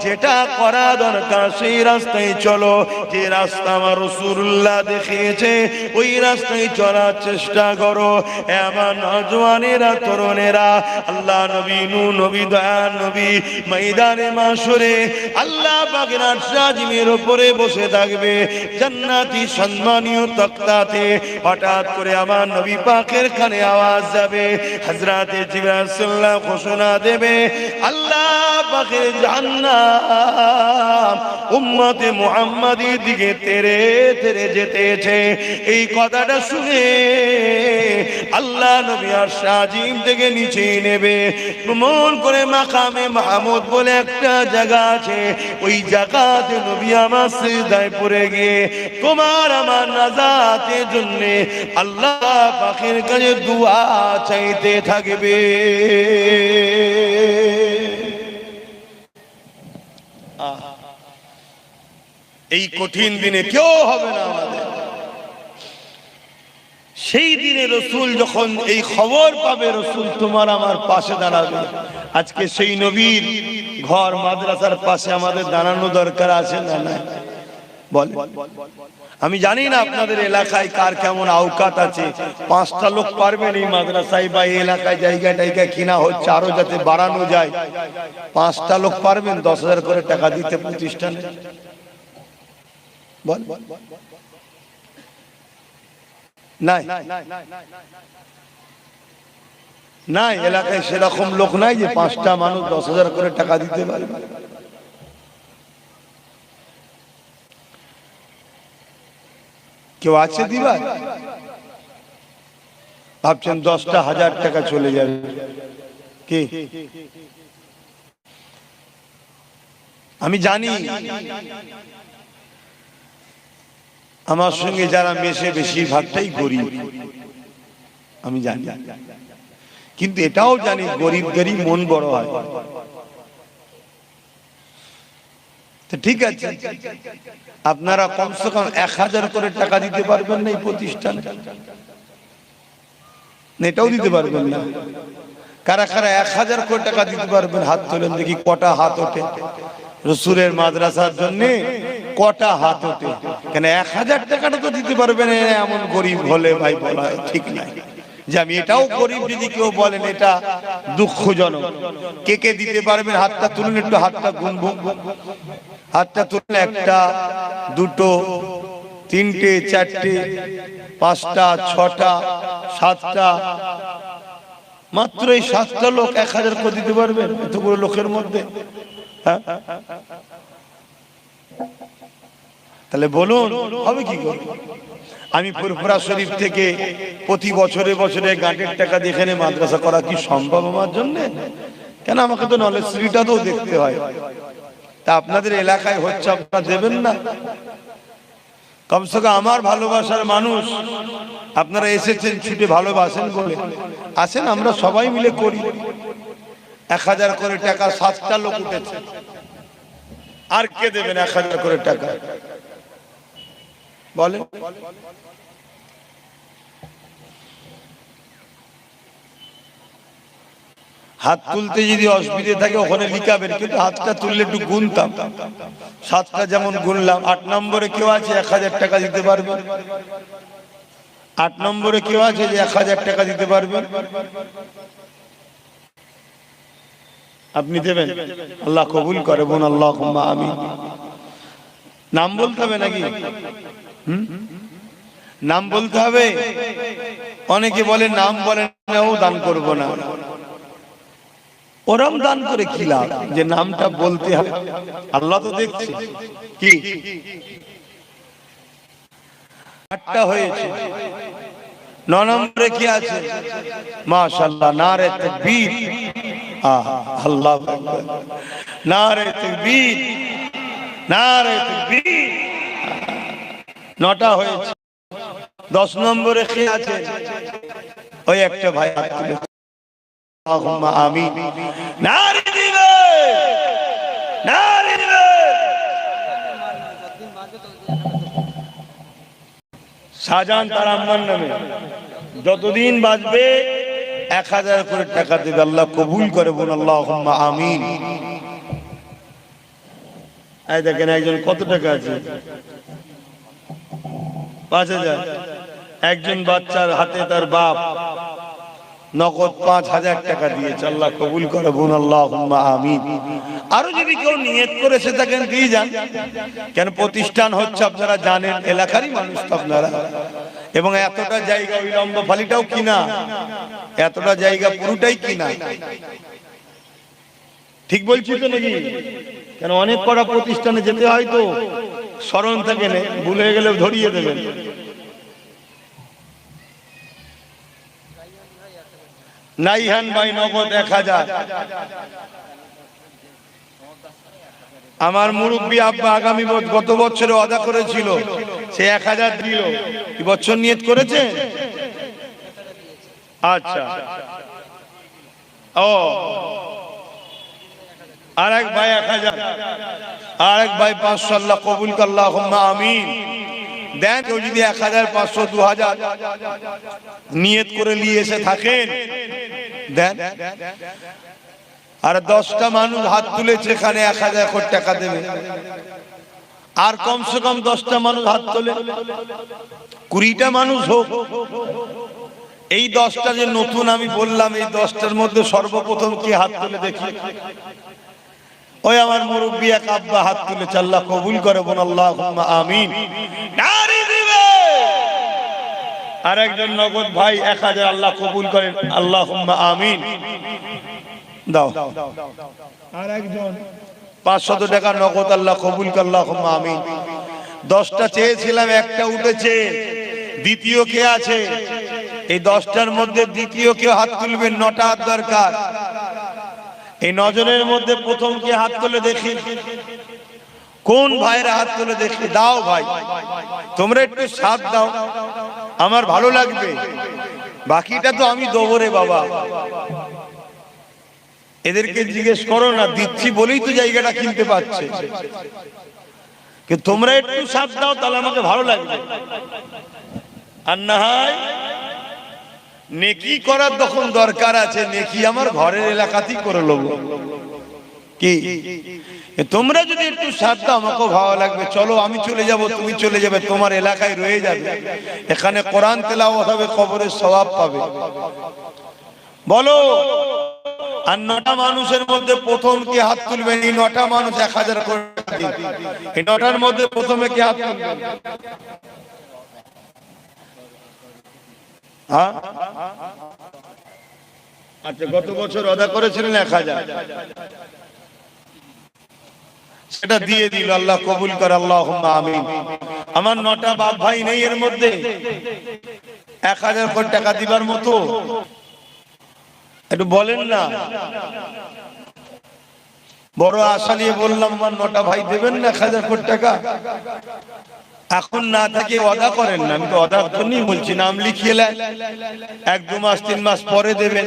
যেটা করা দরকার সেই রাস্তায় চলো। যে রাস্তা আমার রাসূলুল্লাহ দেখিয়েছে ওই রাস্তায় চলার চেষ্টা করো। এ আমার নওজওয়ানেরা, তরুণেরা, আল্লাহ নবী নূহ নবী, দয়ার নবী ময়দানে মাশরে আল্লাহ পাকের আরশ আজিমের উপরে বসে থাকবে জান্নাতি সম্মানীয় তখতাতে। হঠাৎ করে আমার নবী পাকের কানে আওয়াজ যাবে, হযরতে জিবরাইল সাল্লাল্লাহু ঘোষণা দেবে, আল্লাহ পাকের জান্নাত উম্মতে মুহাম্মাদির দিকে তেরে তেরে যেতেছে। এই কথাটা শুনে আল্লাহ নবী আরশ আজিম থেকে নিচে নেবে, ভ্রমণ করে মাকামে মাহমুদ বলে একটা জায়গা আছে, ওই জায়গাতে নবী আমার সিজদায় পড়ে গিয়ে তোমার আমার নাজাতের জন্য আল্লাহ পাকের কাছে দুআ চাইতে থাকবে। এই কঠিন দিনে কেউ হবে না আমাদের। সেই দিনে রসুল যখন এই খবর পাবে, রসুল তোমার আমার পাশে দাঁড়াবে। আজকে সেই নবীর ঘর মাদ্রাসার পাশে আমাদের দাঁড়ানো দরকার আছে না? না বল। আমি জানি না আপনাদের এলাকায় কার কেমন আওকাত আছে, 5টা লোক পারবেন এই মাদ্রাসায় বা এই এলাকায় জায়গা টাইগা কিনা হচ্ছে, আরো যাতে বাড়ানো যায়। 5টা লোক পারবেন 10,000 করে টাকা দিতে প্রতিষ্ঠানে? বল। নাই নাই, এলাকায় সেরকম লোক নাই যে 5টা মানুষ 10,000 করে টাকা দিতে পারবে। কেউ আছে দিবার? ভাবছেন 10টা 1000 টাকা চলে যাবে কি? আমি জানি আমার সঙ্গে যারা মেশে বেশিরভাগটাই গরিব, আমি জানি, কিন্তু এটাও জানি গরিবদেরই মন বড় হয়। তো ঠিক আছে, আপনারা কমসে কম 1000 করে টাকা দিতে পারবেন না এই প্রতিষ্ঠানে? এটাও দিতে পারবেন না? কারা কারা 1000 কোটি টাকা দিতে পারবেন? হাত তোলেন দেখি, কটা হাত ওঠে? রসুলের মাদ্রাসার জন্য কটা হাত ওঠে? কেন 1000 টাকাটা তো দিতে পারবেন এমন গরিব হলে ভাই বলা ঠিক নাই। যে আমি এটাও গরিব যদি কেউ বলেন এটা দুঃখজনক। কে কে দিতে পারবেন হাতটা তুলুন, একটু হাতটা গুনবো। হাতটা তুলুন, 1টা 2টো 3টে 4টে 5টা 6টা 7টা, মাত্র এই 7টা লোক 1000 করে দিতে পারবেন এতগুলো লোকের মধ্যে? হ্যাঁ, তাহলে বলুন হবে কি করে? আমি ফুরফুরা শরীফ থেকে প্রতি বছরে বছরে গাঁটের টাকা দিয়ে এখানে মাদ্রাসা করা কি সম্ভব আমার জন্য? কেন, আমাকে তো নলেজ সিটিটা তো দেখতে হয়। তা আপনাদের এলাকায় হচ্ছে, আপনারা দেবেন না? কমসে কম আমার ভালোবাসার মানুষ, আপনারা এসেছেন ছুটে ভালোবাসেন বলে আসেন, আমরা সবাই মিলে করি। 1000 করে টাকা 7টা লোক উঠেছে, আর কে দেবেন 1000 করে টাকা বলে? হাত তুলতে যদি অসুবিধা থাকে ওখানে লিখাবেন, কিন্তু হাতটা তুললে একটু গুনতাম। 7টা যেমন গুনলাম। 8 নম্বরে কেউ আছে 1000 টাকা দিতে পারবে? 8 নম্বরে কেউ আছে যে 1000 টাকা দিতে পারবেন? আপনি দেবেন? আল্লাহ কবুল করে, বোন আল্লাহুম্মা আমিন। নাম বলতে হবে নাকি? নাম বলতে হবে? অনেকে বলে নাম বলেন না, ও দান করব না। ওরম দান করে কি লাভ যে নামটা বলতে হবে? আল্লাহ তো দেখছে। কি 8টা হয়েছে। 9 নম্বরে কি আছে? মাশাআল্লাহ, নারে তাকবীর। আল্লাহু আকবার, নারে তাকবীর, নারে তাকবীর। 9টা হয়েছে। 10 নম্বরে কি আছে? ওই একটা ভাই হাত তুলে আল্লাহুম্মা আমিন। নারে দিবে, নারে দিবে। শাহজাহান তার আম্মার নামে যতদিন বাঁচবে 1000 করে টাকা দেবে। আল্লাহ কবুল করে, বোন আল্লাহুম্মা আমিন। এই দেখেন একজন কত টাকা আছে? 5000। একজন বাচ্চার হাতে তার বাপ নগদ 5000 টাকা দিয়েছে। আল্লাহ কবুল করে, বোন আল্লাহুম্মা আমিন। আরো যদি কেউ নিয়ত করেছে থাকেন দিয়ে যান। কেন, প্রতিষ্ঠান হচ্ছে আপনারা জানেন এলাকারই মানুষ তো আপনারা, এবং এতটা জায়গা ওই লম্বা ফালিটাও কিনা, এতটা জায়গা পুরোটাই কিনা। ঠিক বলছি তো নাকি? কেন অনেক কটা প্রতিষ্ঠানে যেতে হয় তো, স্মরণ থাকে না, ভুল হয়ে গেলে ধরিয়ে দেবেন। নাইহান ভাই নগদ 1000। আমার মুরব্বী আব্বা আগামী গত বছরে ওয়াদা করেছিল, সে 1000 দিল। এই বছর নিয়ত করেছে? আচ্ছা। ও আরেক ভাই 1000, আরেক ভাই 500। আল্লাহ কবুল করে, আল্লাহুম্মা আমিন। দেন কেউ যদি 1000, 500, 2000 নিয়ত করে নিয়ে এসে থাকেন দেন। আর 10টা মানুষ হাত তুলেছে, এখানে 1000 কোটি টাকা দেবে। আর কমসে কম 10টা মানুষ হাত তোলে, 20টা মানুষ হোক। এই 10টা যে নতুন আমি বললাম, এই 10টার মধ্যে সর্বপ্রথম কি হাত তুলে দেখি? ওই আমার মুরব্বী এক আব্বা হাত তুলেছে। আল্লাহ কবুল করে, বোন আল্লাহুম্মা আমিন। নারী দিবে। আর একজন নগদ ভাই 1000। আল্লাহ কবুল করেন, আল্লাহুম্মা আমিন। দাও। আর একজন 500 টাকা নগদ। আল্লাহ কবুল করে, আল্লাহুম্মা আমিন। 10টা চেয়েছিলাম, একটা উঠেছে। দ্বিতীয় কে আছে? এই 10টার মধ্যে দ্বিতীয় কেউ হাত তুলবেন, 9টা হাত দরকার। এই 9 জনের মধ্যে প্রথম কে হাত তুলে দেখি, কোন ভাইরা হাত তুলে দেখি? দাও ভাই, তোমরা একটু সাথ দাও, আমার ভালো লাগবে। বাকিটা তো আমি দেবো রে বাবা। এদেরকে জিজ্ঞেস করো না, দিচ্ছি বলেই তো জায়গাটা কিনতে পারছে। কিন্তু তোমরা একটু সাথ দাও, তাহলে আমাকে ভালো লাগবে। আর না হয় নেকি করার যখন দরকার আছে, নেকি আমার ঘরের এলাকাতেই করে নেব। কি তোমরা যদি একটু সাথ দাও, আমাকেও ভালো লাগবে। চলো আমি চলে যাব, তুমি চলে যাবে, তোমার এলাকায় রয়ে যাবে, এখানে কোরআন তেলাওয়াত হবে, কবরের সওয়াব পাবে। বলো। আর 9টা মানুষের মধ্যে প্রথম কে হাত তুলবেন? এই 9টা মানুষ 1000 করে দিন। এই 9টার মধ্যে প্রথমে কে হাত তুলবেন? হ্যাঁ, আচ্ছা, গত বছর আদা করেছিলেন 1000, সেটা দিয়ে দিল, আল্লাহ কবুল করে, আল্লাহুম্মা আমিন। আমার 9টা বাপ ভাই নেই এর মধ্যে 1000 কোটি টাকা দিবার মতো? একটু বলেন না। বড় আশা নিয়ে বললাম, আমার 9টা ভাই দেবেন না 1000 কোটি টাকা? এখন না থাকে ওয়াদা করেন না, আমি তো ওয়াদার জন্যই বলছি, নাম লিখিয়ে নেন, 1-2 মাস 3 মাস পরে দেবেন।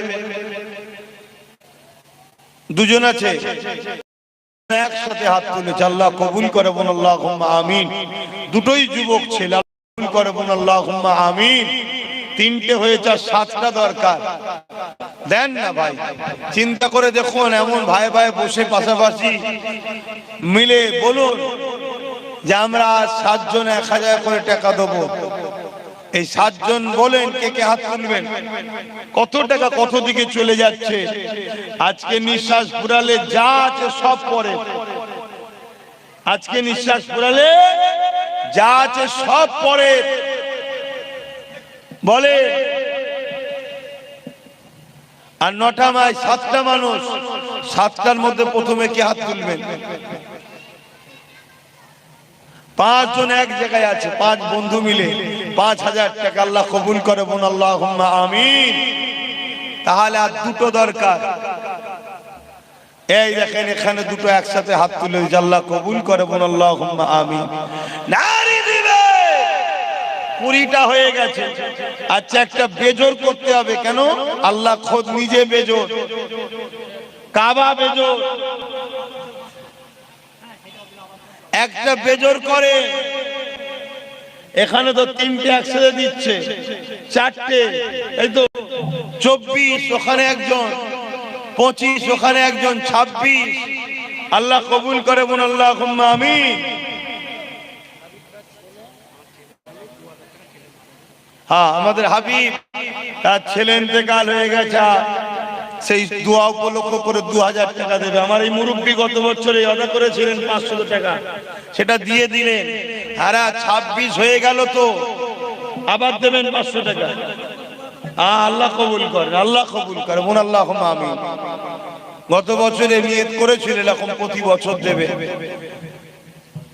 দুজন আছে একসাথে হাত তুলেছে, আল্লাহ কবুল করে, বলুন আল্লাহুম্মা আমিন। দুটোই যুবক ছেলে, কবুল করে, বলুন আল্লাহুম্মা আমিন। 3টে হয়েছে, 7টা দরকার। দেন না ভাই, চিন্তা করে দেখুন, এমন ভাই ভাই বসে পাশাপাশি মিলে বলুন যে আমরা 7 জন 1000 করে টাকা দেবো। এই 7 জন বলেন কে কে হাত তুলবেন? কত টাকা কত দিকে চলে যাচ্ছে? আজকে নিঃশ্বাস ফুরালে যা আছে সব পরে। আজকে নিঃশ্বাস ফুরালে যা আছে সব পরে। বলে। আর 9টা মাই 7টা মানুষ, 7টার মধ্যে প্রথমে কে হাত তুলবেন? 5 জন এক জায়গায় আছে, 5 বন্ধু মিলে 5000 টাকা, আল্লাহ কবুল করে, বলুন আল্লাহুম্মা আমিন। তাহলে আর 2টো দরকার। এই দেখেন, এখানে 2টো একসাথে হাত তুলে দিয়েছে, আল্লাহ কবুল করে, বলুন আল্লাহুম্মা আমিন। নারী দিবে 20টা হয়ে গেছে। আচ্ছা, একটা বেজোড় করতে হবে। কেন? আল্লাহ খোদ নিজে বেজোড়, কাবা বেজোড়। একটা বেজোড় করে, এখানে তো 3টে একসাথে দিচ্ছে, 4টে, এই তো 24, ওখানে একজন 25, ওখানে একজন 26। আল্লাহ কবুল করে, বলুন আল্লাহুম্মা আমিন। হ্যাঁ, আমাদের হাবিব, তার ছেলে ইন্তেকাল হয়ে গেছে, সেই দোয়া উপলক্ষ করে 2000 টাকা দেবে। আমার এই মুরব্বী গত বছরে আদা করেছিলেন 500 টাকা, সেটা দিয়ে দিলেন। আর 26 হয়ে গেল, তো আবার দেবেন 500 টাকা। আল্লাহ কবুল করেন, আল্লাহ কবুল করে, বলুন আল্লাহুম্মা আমিন। গত বছরে নিয়ত করেছিলেন, এখন প্রতি বছর দেবে।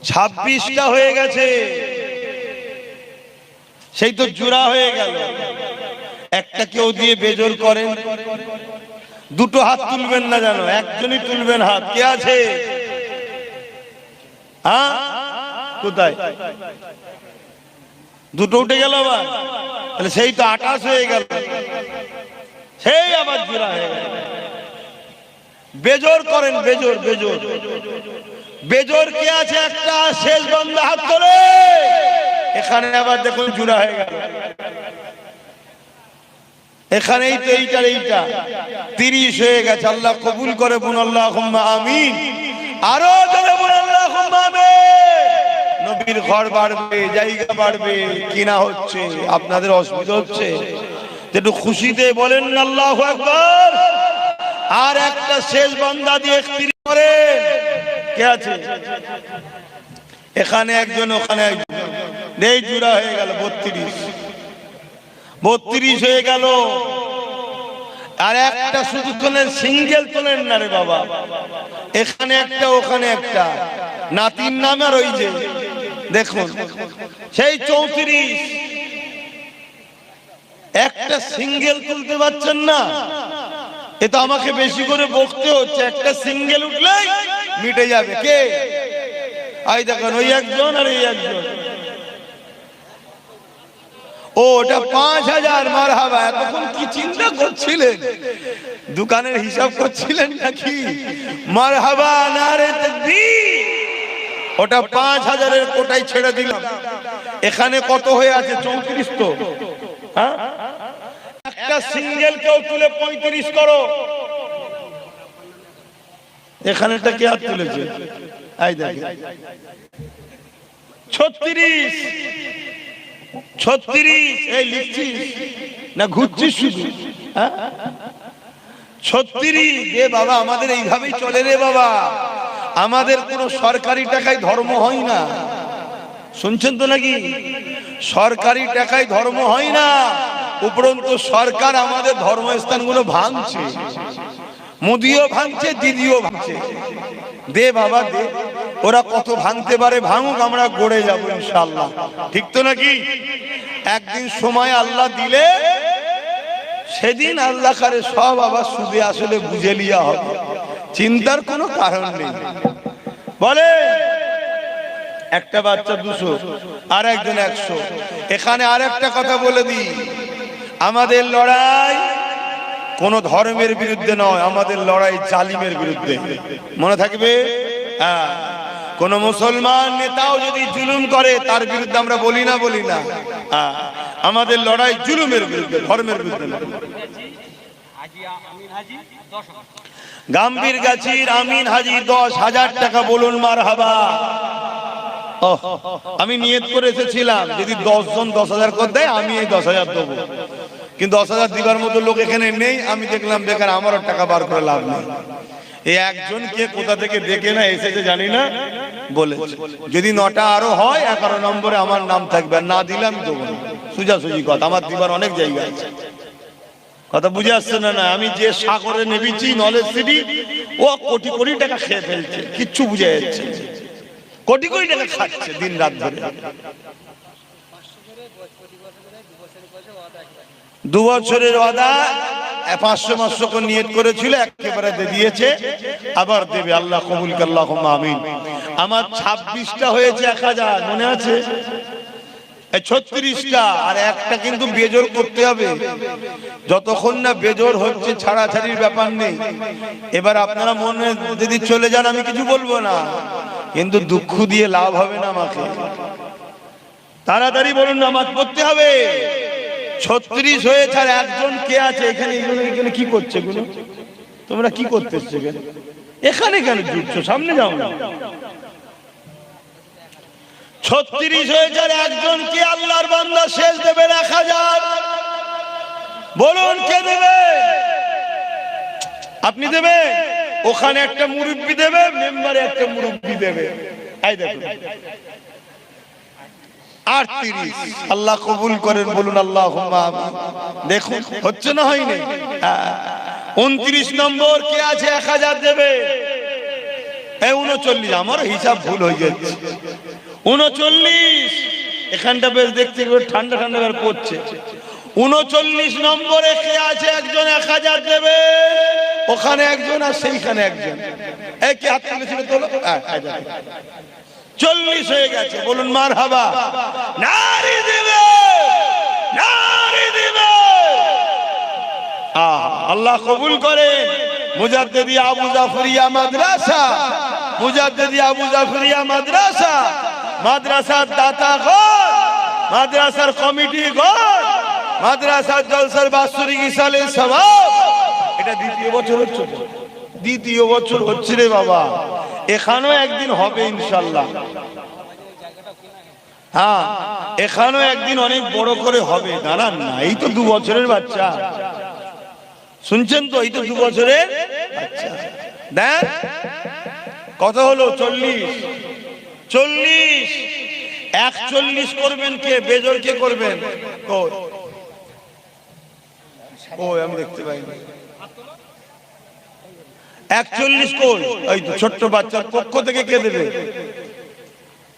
26টা হয়ে গেছে, সেই তো জোড়া হয়ে গেল। একটা কেউ দিয়ে বেজোর করেন। 2টো হাত তুলবেন না জানো, একজনই তুলবেন হাত। কে আছে? হ্যাঁ, কোথায়? 2টো উঠে গেল আবার, তাহলে সেই তো 28 হয়ে গেল, সেই আবার জোড়া হয়ে গেল। বেজোর করেন, বেজোর, বেজোর, বেজোর। কে আছে? একটা শেষ বান্দা হাত তোলে। এখানে আবার দেখুন জোড়া হয়ে গেল। এখানেই তো এইটার এইটা 30 হয়ে গেছে, আল্লাহ কবুল করে, বলুন আল্লাহুম্মা আমিন। আরো জোরে বলুন আল্লাহুম্মা আমিন। নবীর ঘর বাড়বে, জায়গা বাড়বে, কিনা হচ্ছে, আপনাদের অসুবিধা হচ্ছে, একটু খুশিতে বলেন আল্লাহু আকবার। আর একটা শেষ বান্দা দিয়ে 31 করে। কে আছে? এখানে একজন, ওখানে একজন, এই জোড়া হয়ে গেল 32 হয়ে গেল। আর একটা শুধু তোলেন, সিঙ্গেল তোলেন না রে বাবা। এখানে একটা, ওখানে একটা, নাতির নাম। আর ওই যে দেখুন সেই 34। একটা সিঙ্গেল তুলতে পারছেন না, এ তো আমাকে বেশি করে বকতে হচ্ছে। একটা সিঙ্গেল উঠলেই মিটে যাবে। কে? আই দেখেন, ওই একজন আর এই একজন। ও ওটা 5000। মারহাবা। এতক্ষণ কি চিন্তা করছিলেন? দোকানের হিসাব করছিলেন নাকি? মারহাবা, নারে তাকবীর। ওটা 5000-এর কোটাই ছেড়ে দিলাম। এখানে কত হয়ে আছে? 34 তো। হ্যাঁ, একটা সিঙ্গেল কেউ তুলে 35 করো। এখানেটা কে আর তুলেছে? আই দেখেন, 36। 36। এই লিখছিস না ঘুরছিস শুধু? 36। এ বাবা, আমাদের এইভাবেই চলে রে বাবা। আমাদের কোনো সরকারি টাকায় ধর্ম হয় না, শুনছেন তো নাকি? সরকারি টাকায় ধর্ম হয় না, উপরন্তু সরকার আমাদের ধর্মস্থানগুলো ভাঙছে। মোদিও ভাঙছে, দিদিও ভাঙছে। দে বাবা দে, ওরা কত ভাঙতে পারে ভাঙুক, আমরা গড়ে যাবো ইনশাআল্লাহ। ঠিক তো নাকি? একদিন সময় আল্লাহ দিলে সেদিন আল্লাহ কারে সব আবার সুদে আসলে বুঝে লিয়া হবে, চিন্তার কোনো কারণ নেই। বলে একটা বাচ্চা 200 আর একজন 100। এখানে আর একটা কথা বলে দিই, আমাদের লড়াই কোন ধর্মের বিরুদ্ধে নয়, আমাদের লড়াই জালিমের বিরুদ্ধে। মনে থাকবে? হ্যাঁ, কোন মুসলমান নেতাও যদি জুলুম করে তার বিরুদ্ধে আমরা বলি না, বলি না। হ্যাঁ, আমাদের লড়াই জুলুমের বিরুদ্ধে, ধর্মের বিরুদ্ধে না। গাম্ভীর গাছির আমিন হাজি 10,000 টাকা বলুন মারহাবা। আমি নিয়ত করে এসেছিলাম যদি 10 জন 10,000 করে দেয় আমি এই 10,000 দেবো, কিন্তু 10,000 দিবার মতো লোক এখানে নেই। আমি দেখলাম বেকার, আমারও টাকা বার করে লাভ নেই। এই একজন কে কোথা থেকে দেখে না এসেছে জানি না, বলে যদি 9টা আরো হয় 11 নম্বরে আমার নাম থাকবে, আর না দিলে আমি দেবো না। সোজাসুজি কথা, আমার দিবার অনেক জায়গা আছে। কথা বুঝে আসছে না? না, আমি যে সাগরে নেমেছি নলেজ সিটি, ও কোটি কোটি টাকা খেয়ে ফেলছে, কিচ্ছু বুঝে যাচ্ছে। কোটি কোটি টাকা খাচ্ছে দিন রাত ধরে। 2 বছরের ওয়াদা, 500 করে নিয়ত করেছিল, একেবারে দিয়েছে, আবার দেবে। আল্লাহ কবুল করুন, আল্লাহুম্মা আমিন। আমার 26টা হয়েছে 1000, মনে আছে? 36টা, আর একটা কিন্তু বেজোর করতে হবে। যতক্ষণ না বেজোর হচ্ছে ছাড়াছাড়ির ব্যাপার নেই। এবার আপনারা মনে যদি চলে যান আমি কিছু বলবো না, কিন্তু দুঃখ দিয়ে লাভ হবে না। আমাকে তাড়াতাড়ি বলুন, নামাজ পড়তে হবে। 36 হয়েছে, আর একজন কে আছে এখানে? এখানে কি করছে? তোমরা কি করতেছো এখানে? কেন জুটছো? সামনে যাও না। 36 হয়েছে, আর একজন কে? আল্লাহর বান্দা শেষ দেবে 1000। বলুন কে দেবে? আপনি দেবে? ওখানে একটা মুরব্বি দেবে, মেম্বারে একটা মুরব্বি দেবে। এই দেখুন 38। আল্লাহ কবুল করেন, বলুন আল্লাহুম্মা আমিন। দেখুন হচ্ছে না, হয়নি? 29 নম্বর কে আছে? 1000 দেবে। এই 39, আমার হিসাব ভুল হয়ে যাচ্ছে। 39 এখানটা বেশ দেখতে ঠান্ডা ঠান্ডা বের পড়ছে। 39 নম্বরে কে আছে? একজন 1000 দেবে। ওখানে একজন আর সেইখানে একজন। এই কে হাত তুলেছিল? তোলো। 40 হয়ে গেছে, বলুন মারহাবা। নারী দিবে, নারী দিবে। আল্লাহ কবুল করেন। মুজাদ্দিদি আবু জাফরিয়া মাদ্রাসা, মুজাদ্দিদি আবু জাফরিয়া মাদ্রাসা, মাদ্রাসার দাতা গণ, মাদ্রাসার কমিটি গণ, মাদ্রাসার জলসার বাৎসরিক ইসালের সওয়াব। এটা 2য় বছর হচ্ছে, 2য় বছর হচ্ছে রে বাবা। এখানেও একদিন হবে ইনশাআল্লাহ। হ্যাঁ, এখানেও একদিন অনেক বড় করে হবে। দাঁড়ান না, এই তো 2 বছরের বাচ্চা, শুনছেন তো? এই তো 2 বছরের বাচ্চা। দেখ কত হলো? 40। 41 করবেন কে? বেজোর কে করবেন? কই আমি দেখতে পাইনি। 41 কই? এই তো ছোট্ট বাচ্চার পক্ষ থেকে কে দেবে?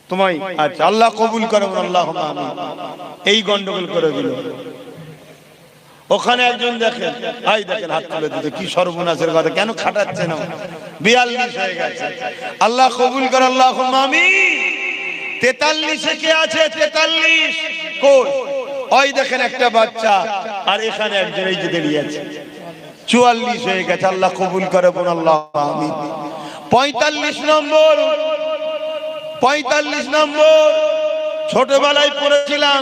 তোমায়। আচ্ছা, আল্লাহ কবুল করুন, আল্লাহুম্মা আমিন। এই গন্ডগোল করে দিল। ওখানে একজন দেখেন, আই দেখেন হাত তুলে দিতে, কি সর্বনাশের কথা, কেন খাটাচ্ছে না? 42 হয়ে গেছে। আল্লাহ কবুল করে, আল্লাহুম্মা আমিন। 43-এ কে আছে? 43 কই? ওই দেখেন একটা বাচ্চা, আর এখানে একজন এই যে দাঁড়িয়ে আছে। 44 হয়ে গেছে। আল্লাহ কবুল করে, বল আল্লাহুম্মা আমিন। 45 নম্বর, 45 নম্বর ছোটবেলায় পড়েছিলাম,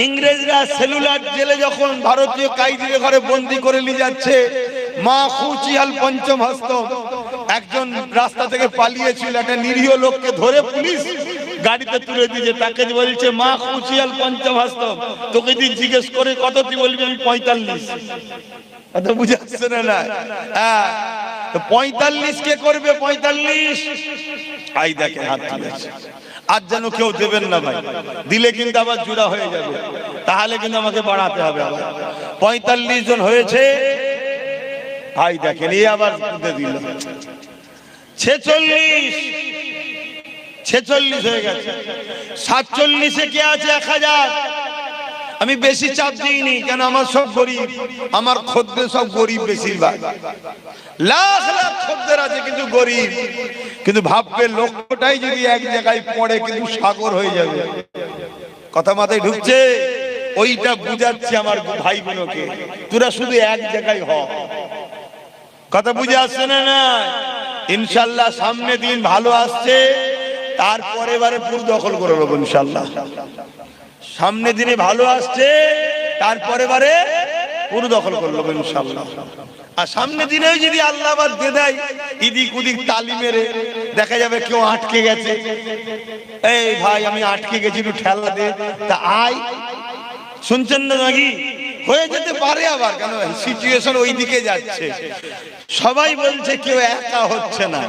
ইংরেজরা সেলুলার জেলে যখন ভারতীয় কাইদিদের ঘরে বন্দি করে নিয়ে যাচ্ছে, মা খুচিয়াল পঞ্চম হস্ত একজন রাস্তা থেকে পালিয়েছিল, একটা নিরীহ লোককে ধরে পুলিশ গাড়িতে তুলে দিয়েছে, তাকে বলছে মা খুচিয়াল পঞ্চম হস্ত। তোকে যদি জিজ্ঞেস করে কত, তুই বলবি আমি 45। কথা বুঝে আসছে না? হ্যাঁ, 45 কে করবে? 45 আই দেখে হাত তুলেছে। আজ যেন কেউ দেবেন না ভাই, দিলে কিন্তু আবার জুড়া হয়ে যাবে, তাহলে কিন্তু আমাকে বাড়াতে হবে আবার। 45 জন হয়েছে ভাই, দেখেন এই আবার দিল 46, 46 হয়ে গেছে। 47-এ কে আছে? 1000। আমি বেশি চাপ দিইনি, কেন আমার সব গরিব, আমার খদ্দের সব গরিব বেশিরভাগ, লাখ লাখ খদ্দের আছে কিন্তু গরিব। কিন্তু ভাববে লক্ষ্যটাই যদি এক জায়গায় পড়ে কিন্তু সাগর হয়ে যাবে। কথা মাথায় ঢুকছে? ওইটা বুঝাচ্ছি আমার ভাই বোনকে, তোরা শুধু এক জায়গায় হ। কথা বুঝে আসছে না? ইনশাল্লাহ সামনে দিন ভালো আসছে, তারপরে এবারে পুরো দখল করে নেবো ইনশাল্লাহ। সামনে দিনে ভালো আসছে, তারপরে বারে পুরো দখল করে নেবো ইনশাল্লাহ। আর সামনে দিনে যদি আল্লাহ আবার দিয়ে দেয়, ইদিক উদিক তালি মেরে দেখা যাবে কেউ আটকে গেছে, এই ভাই আমি আটকে গেছি, একটু ঠেলা দে, তা আয়। শুনছেন না নাকি? হয়ে যেতে পারে আবার, কেন সিচুয়েশন ওই দিকে যাচ্ছে। সবাই বলছে কেউ একা হচ্ছে না,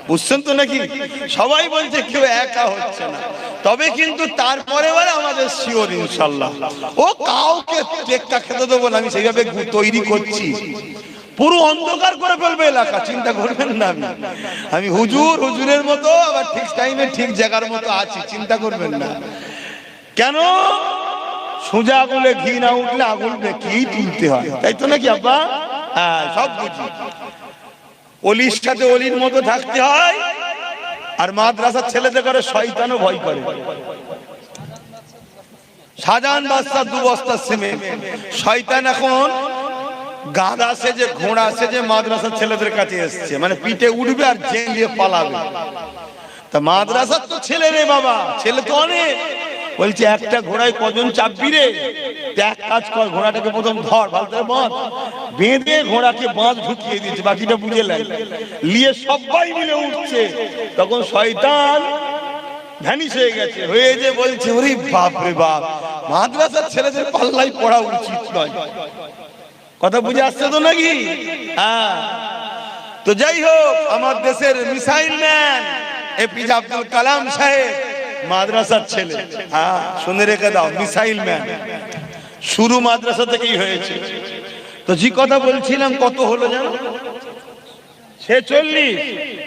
বুঝছেন তো নাকি? সবাই বলছে কেউ একা হচ্ছে না, তবে কিন্তু তারপরে আমাদের শিওর ইনশাল্লাহ ও কাউকে টেক্কা খেতে দেবো না। আমি সেইভাবে তৈরি করছি, পুরো অন্ধকার করে ফেলবে এলাকা, চিন্তা করবেন না। আমি হুজুরের মতো আবার ঠিক টাইমে ঠিক জায়গার মতো আছি, চিন্তা করবেন না। কেন? সোজা আগুলে ঘি না উঠলে আগুন কি তুলতে হয়, তাই তো নাকি আব্বা? হ্যাঁ, সব বুঝি। অলির সাথে অলির মতো থাকতে হয়। আর মাদ্রাসার ছেলেদের করে শয়তানও ভয় করে। শাহজাহান বাদশাহ 2 বস্তা সিমেন্ট, শয়তান এখন গাধা সেজে ঘোড়া সেজে মাদ্রাসার ছেলেদের কাছে এসছে, মানে পিঠে উঠবে আর জেল দিয়ে পালাবে। তা মাদ্রাসার তো ছেলে রে বাবা, ছেলে তো অনেক। বলছে একটা ঘোড়ায় কজন চাপবি রে? এক কাজ কর, ঘোড়াটাকে প্রথম ধর, ভালো করে বাঁধ, বেঁধে ঘোড়াকে বাঁধ ঢুকিয়ে দিয়েছে, বাকিটা বুঝে নিয়ে সবাই মিলে উঠছে। তখন শয়তান ভ্যানিশ হয়ে গেছে, হয়ে যে বলছে ওরে বাপ রে বাপ, মাদ্রাসার ছেলেদের পাল্লাই পড়া উচিত নয়। কথা বুঝে আসছে তো নাকি? হ্যাঁ। তো যাই হোক, আমার দেশের missile man APJ Abdul Kalam সাহেব মাদ্রাসার ছেলে। হ্যাঁ, শুনে রেখে দাও, মিসাইল ম্যান শুরু মাদ্রাসা থেকেই হয়েছে। তো যে কথা বলছিলাম, কত হলো জানো? 46।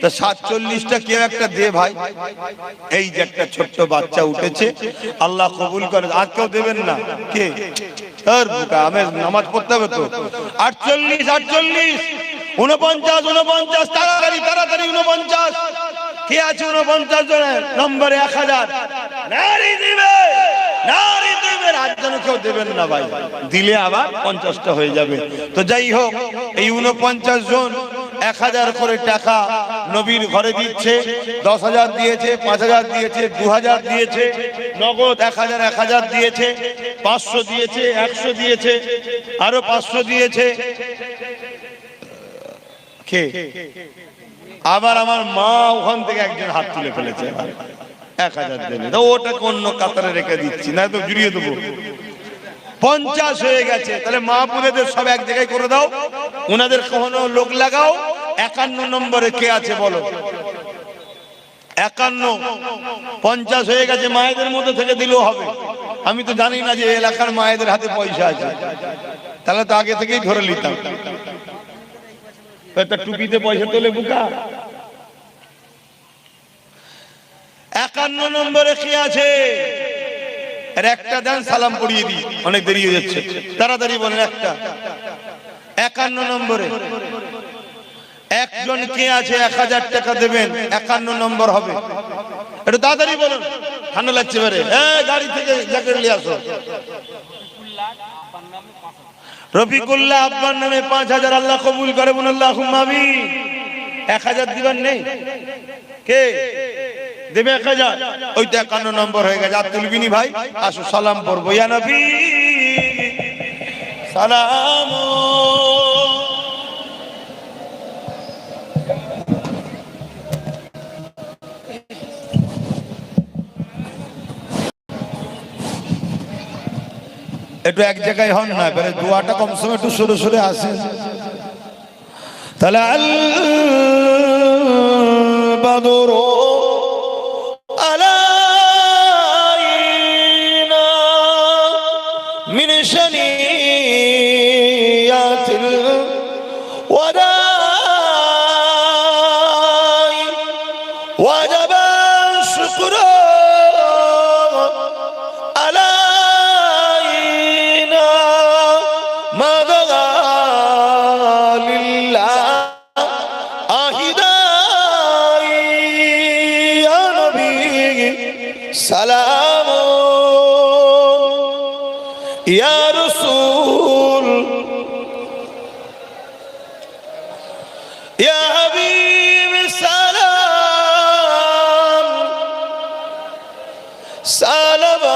তা 47টা কেউ একটা দে ভাই। এই যে একটা ছোট্ট বাচ্চা উঠেছে, আল্লাহ কবুল করে। আর কেউ দেবেন না? কে? নামাজ পড়তে হবে তো। 48, 48, 49, 49, তাড়াতাড়ি তাড়াতাড়ি 49। কে আছে 49 জনের নম্বরে? 1000। নারী দিবে, নারী দিবে। আর যেন কেউ দেবেন না ভাই, দিলে আবার 50টা হয়ে যাবে। তো যাই হোক, এই 49 জন 1000 করে টাকা নবীর ঘরে দিচ্ছে। 10,000 দিয়েছে, 5,000 দিয়েছে, 2,000 দিয়েছে, নগদ 1000 1000 দিয়েছে, 500 দিয়েছে, 100 দিয়েছে, আরো 500 দিয়েছে। কে? আবার আমার মা ওখান থেকে একজন হাত তুলে ফেলেছে, 1000 দেবে। ওটাকে অন্য কাতারে রেখে দিচ্ছি, না তো জুড়িয়ে দেবো। 50 হয়ে গেছে। তাহলে মা বোনেদের সব এক জায়গায় করে দাও, ওনাদের কোনো লোক লাগাও। 51 নম্বরে কে আছে বলো? 51। 50 হয়ে গেছে। মায়েদের মধ্যে থেকে দিলেও হবে। আমি তো জানি না যে এলাকার মায়েদের হাতে পয়সা আছে, তাহলে তো আগে থেকেই ধরে নিতাম। টুপিতে পয়সা তোলে বুকা। 51 নম্বরে কে আছে? আর একটা দেন, সালাম পড়িয়ে দিই, অনেক দেরি হয়ে যাচ্ছে, তাড়াতাড়ি বলেন। একটা 51 নম্বরে একজন কে আছে 1000 টাকা দেবেন, 51 নম্বর হবে, একটু তাড়াতাড়ি বলুন, ঠান্ডা লাগছে এবারে। গাড়ি থেকে জ্যাকেট নিয়ে আসো। রফিকুল্লাহ আব্বার নামে 5000, আল্লাহ কবুল করে, বলুন আল্লাহুম্মা আমিন। 1000 দিবেন নেই কে দেবে 1000? ওই তো 51 নম্বর হয়ে গেছে। আর তুলবিনি ভাই, আসো সালাম পড়বো। ইয়া নবী সালাম। একটু এক জায়গায় হন না, এবারে দোয়াটা কম সময় একটু সরে সরে আসে। তাহলে আল বাদরু আলাইনা মিন শানিয়াতিল ওয়াদাই ওয়াজাবা শুকরু সালাম ইয়া রাসূল ইয়া হাবিব সালাম সালাওয়াতুল্লাহ।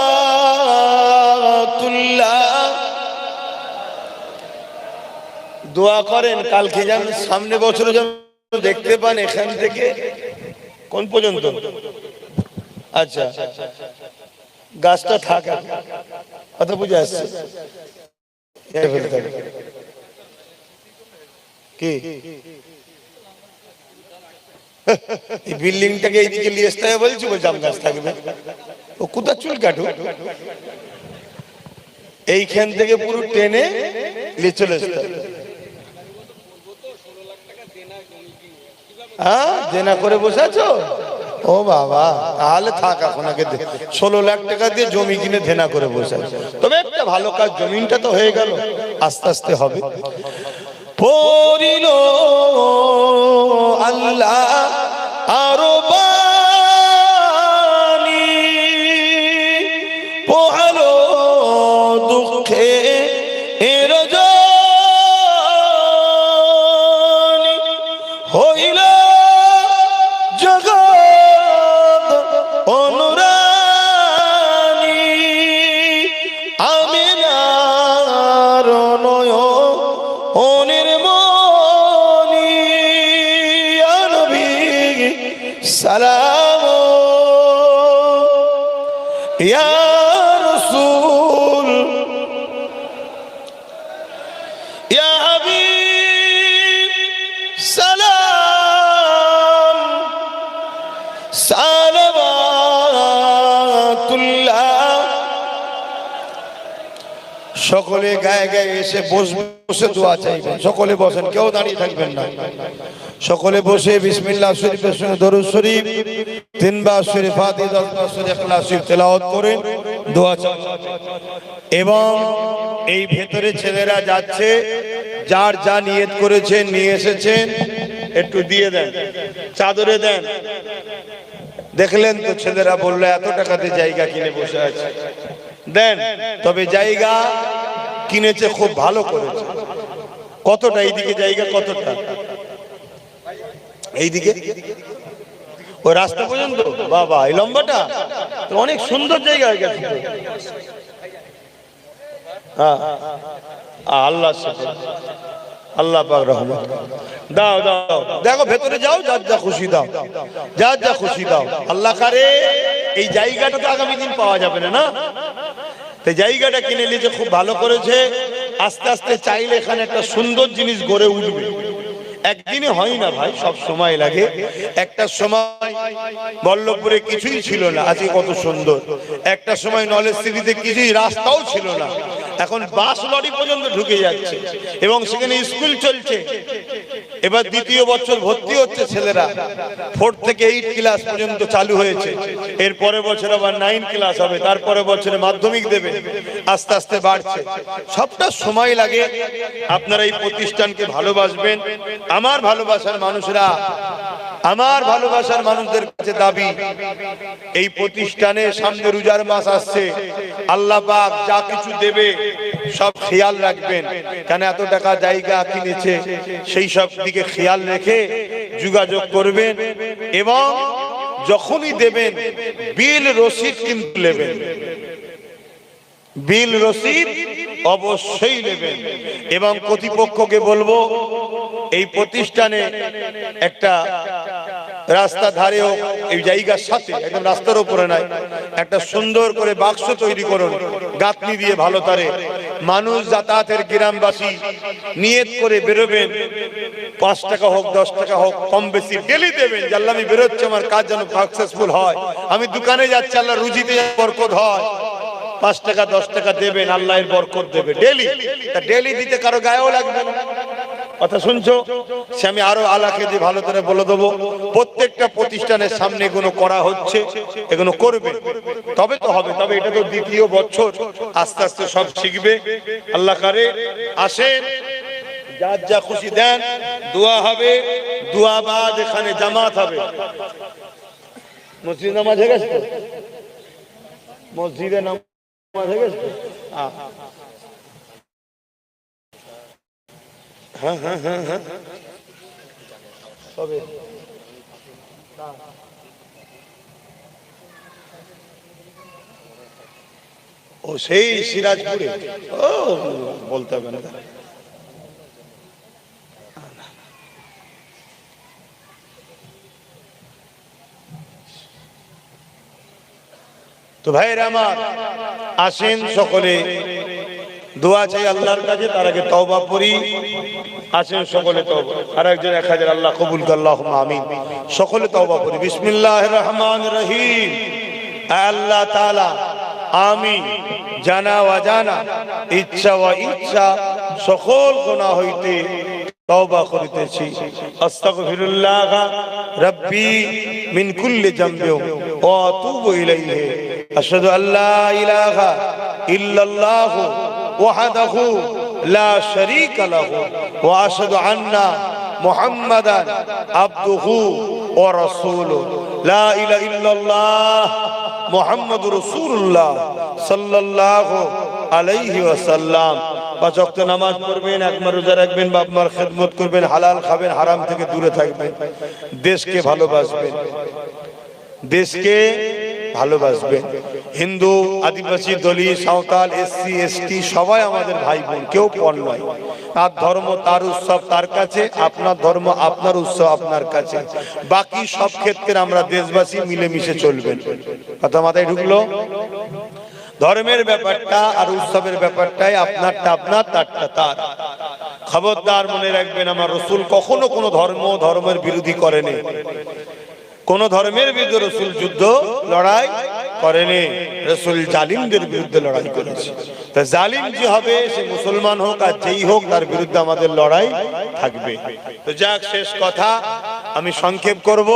দোয়া করেন কালকে যেন সামনে বছর যেন দেখতে পান এখান থেকে কোন পর্যন্ত। আচ্ছা, গাছটা থাকে, কথা বুঝে আসছে কি? এই বিল্ডিংটাকে এইদিকে নিয়ে আসতে হবে বলছি, বলছি আম গাছ থাকবে। ও কোথা চুল কাটু, এইখান থেকে পুরো টেনে নিয়ে চলে আসতে হবে। হ্যাঁ, দেনা করে বসে আছো? ও বাবা, তাহলে থাক, এখন আগে 16 লাখ টাকা দিয়ে জমি কিনে দেনা করে বসে আছে। তবে একটা ভালো কাজ, জমিনটা তো হয়ে গেল, আস্তে আস্তে হবে। পড়িল আল্লাহ আরো বাণী, পোহালো দুঃখে এর জনি, হইল জগৎ অনুরানী, আমিনার নয়নের মনি, ইয়া নবী সালাম ইয়া রাসূল ইয়া হাবিব সালাম সালাওয়াতুল্লাহ। সকলে গায়ে গায়ে এসে বসে দোয়া চাইবেন। সকলে বসেন, কেউ দাঁড়িয়ে থাকবেন না। সকলে বসে বিসমিল্লাহ শরীফের সঙ্গে দরুদ শরীফ 3 বার শরীফ ফাতিহা 10 বার শরীফ ইখলাস শরীফ তেলাওয়াত করে দোয়া চাই। এবং এই ভেতরে ছেলেরা যাচ্ছে, যার যা নিয়ত করেছেন নিয়ে এসেছেন একটু দিয়ে দেন, চাদরে দেন। দেখলেন তো ছেলেরা বললো এত টাকাতে জায়গা কিনে বসে আছে, দেন। তবে জায়গা কিনেছে খুব ভালো করেছে। কতটা এইদিকে জায়গা, কতটা এইদিকে ওই রাস্তা পর্যন্ত? বাবা, এই লম্বাটা তো অনেক সুন্দর জায়গা হয়ে গেছে। হ্যাঁ, আল্লাহ আল্লাহ পাক রহমত। দাও দাও, দেখো ভেতরে যাও, যার যা খুশি দাও, যার যা খুশি দাও। আল্লাহ কারে এই জায়গাটা তো আগামী দিন পাওয়া যাবে না, না? তো জায়গাটা কিনে নিয়েছে, খুব ভালো করেছে। আস্তে আস্তে চাইলে এখানে একটা সুন্দর জিনিস গড়ে উঠবে। একদিনে হয় না ভাই, সব সময় লাগে। একটা সময় বল্লভপুরে কিছুই ছিল না, আজকে কত সুন্দর। একটা সময় নলেজ সিটিতে কিছুই, রাস্তাও ছিল না, এখন বাস লরি পর্যন্ত ঢুকে যাচ্ছে এবং সেখানে স্কুল চলছে। এবার দ্বিতীয় বছর ভর্তি হচ্ছে ছেলেরা, 4 থেকে 8 ক্লাস পর্যন্ত চালু হয়েছে। এর পরের বছর আবার 9 ক্লাস হবে, তারপরে বছরে মাধ্যমিক দেবে, আস্তে আস্তে বাড়ছে। সবটা সময় লাগে। আপনারা এই প্রতিষ্ঠানকে ভালোবাসবেন। আমার ভালোবাসার মানুষরা, আমার ভালোবাসার মানুষদের কাছে দাবি, এই প্রতিষ্ঠানে সামনে রোজার মাস আসছে, আল্লাহ পাক যা কিছু দেবে সব খেয়াল রাখবেন। কেন এত টাকা জায়গা কিনেছে, সেই সব দিকে খেয়াল রেখে যোগাযোগ করবেন এবং যখনই দেবেন বিল রসিদ কিন্তু নেবেন, বিল রসিদ অবশ্যই নেবেন। এবং কর্তৃপক্ষকে বলবো এই প্রতিষ্ঠানে একটা রাস্তা ধারে হোক, এই জায়গার সাথে একদম রাস্তার উপরে নাই, একটা সুন্দর করে বাক্স তৈরি করুন, গাঁথনি দিয়ে ভালো তারে মানুষ যাতায়াতের, গ্রামবাসী নিয়ত করে বেরোবেন, 5 টাকা হোক 10 টাকা হোক কম বেশি ডেলি দেবেন। যে আল্লাহ আমি বেরোচ্ছি, আমার কাজ যেন সাকসেসফুল হয়, আমি দোকানে যাচ্ছি, আল্লাহ রুজিতে বরকত হয়। 5 টাকা 10 টাকা দেবেন, আল্লাহর বরকত দেবে ডেলি। তা ডেলি দিতে কারো গায়েও লাগবে না। কথা শুনছো? সে আমি আরো আলাকে দিয়ে ভালো করে বলে দেবো, প্রত্যেকটা প্রতিষ্ঠানের সামনে এগুলো করা হচ্ছে, এগুলো করবে, তবে তো হবে। তবে এটা তো দ্বিতীয় বছর, আস্তে আস্তে সব শিখবে। আল্লাহ করে আসেন, যার যা খুশি দেন, দোয়া হবে, দোয়া বাদ এখানে জামাত হবে। মসজিদ নামাজ হয়ে গেছে, মসজিদে নামাজ হয়ে গেছে। হ্যাঁ হ্যাঁ হ্যাঁ হ্যাঁ তবে ও সেই সিরাজপুরে, ও বলতে হবে না। তো ভাইরা আমার, আসেন সকলে দোয়া চাই আল্লাহর কাছে, তার আগে তওবা করি। আসেন সকলে তওবা, আর একজন 1000 আল্লাহ কবুল করুন, আল্লাহুম্মা আমিন। সকলে তওবা করি। বিসমিল্লাহির রহমানির রহিম। আল্লাহ তাআলা আমি জানা অজানা, ইচ্ছা ও ইচ্ছা সকল গুনাহ হইতে তওবা করিতেছি। আস্তাগফিরুল্লাহ রাব্বি মিন কুল্লি যামবি ওয়া আতুবু ইলাইহি। আশহাদু আল্লা ইলাহা ইল্লাল্লাহু ওয়াহদাহু লা শারীকা লাহু ওয়া আশহাদু আন্না মুহাম্মাদান আবদুহু ওয়া রাসূলুহু। লা ইলাহা ইল্লাল্লাহ মুহাম্মাদুর রাসূলুল্লাহ সাল্লাল্লাহু আলাইহি ওয়াসাল্লাম। 5 ওয়াক্ত নামাজ পড়বেন, একবার রোজা রাখবেন, বাপ মার খেদমত করবেন, হালাল খাবেন, হারাম থেকে দূরে থাকবেন, দেশকে ভালোবাসবেন, দেশকে ভালোবাসবেন। হিন্দু, আদিবাসী, দলিত, সাঁওতাল, এসসি, এসটি সবাই আমাদের ভাই বোন, কেউ পর নয়। তার ধর্ম তার উৎসব তার কাছে, আপনার ধর্ম আপনার উৎসব আপনার কাছে। বাকি সব ক্ষেত্রে আমরা দেশবাসী মিলেমিশে চলবেন। কথা মাথায় ঢুকলো? ধর্মের ব্যাপারটা আর উৎসবের ব্যাপারটাই আপনারটা আপনার, তারটা তার। খবরদার মনে রাখবেন, আমার রাসূল কখনো কোনো ধর্মের বিরোধী করেনি। কোন ধর্মের বিরুদ্ধে রাসূল যুদ্ধ লড়াই করেনি, রাসূল জালিমদের বিরুদ্ধে লড়াই করেছে। তা জালিম যে হবে, সে মুসলমান হোক আর যেই হোক, তার বিরুদ্ধে আমাদের লড়াই থাকবে। তো যাক, শেষ কথা আমি সংক্ষেপ করব।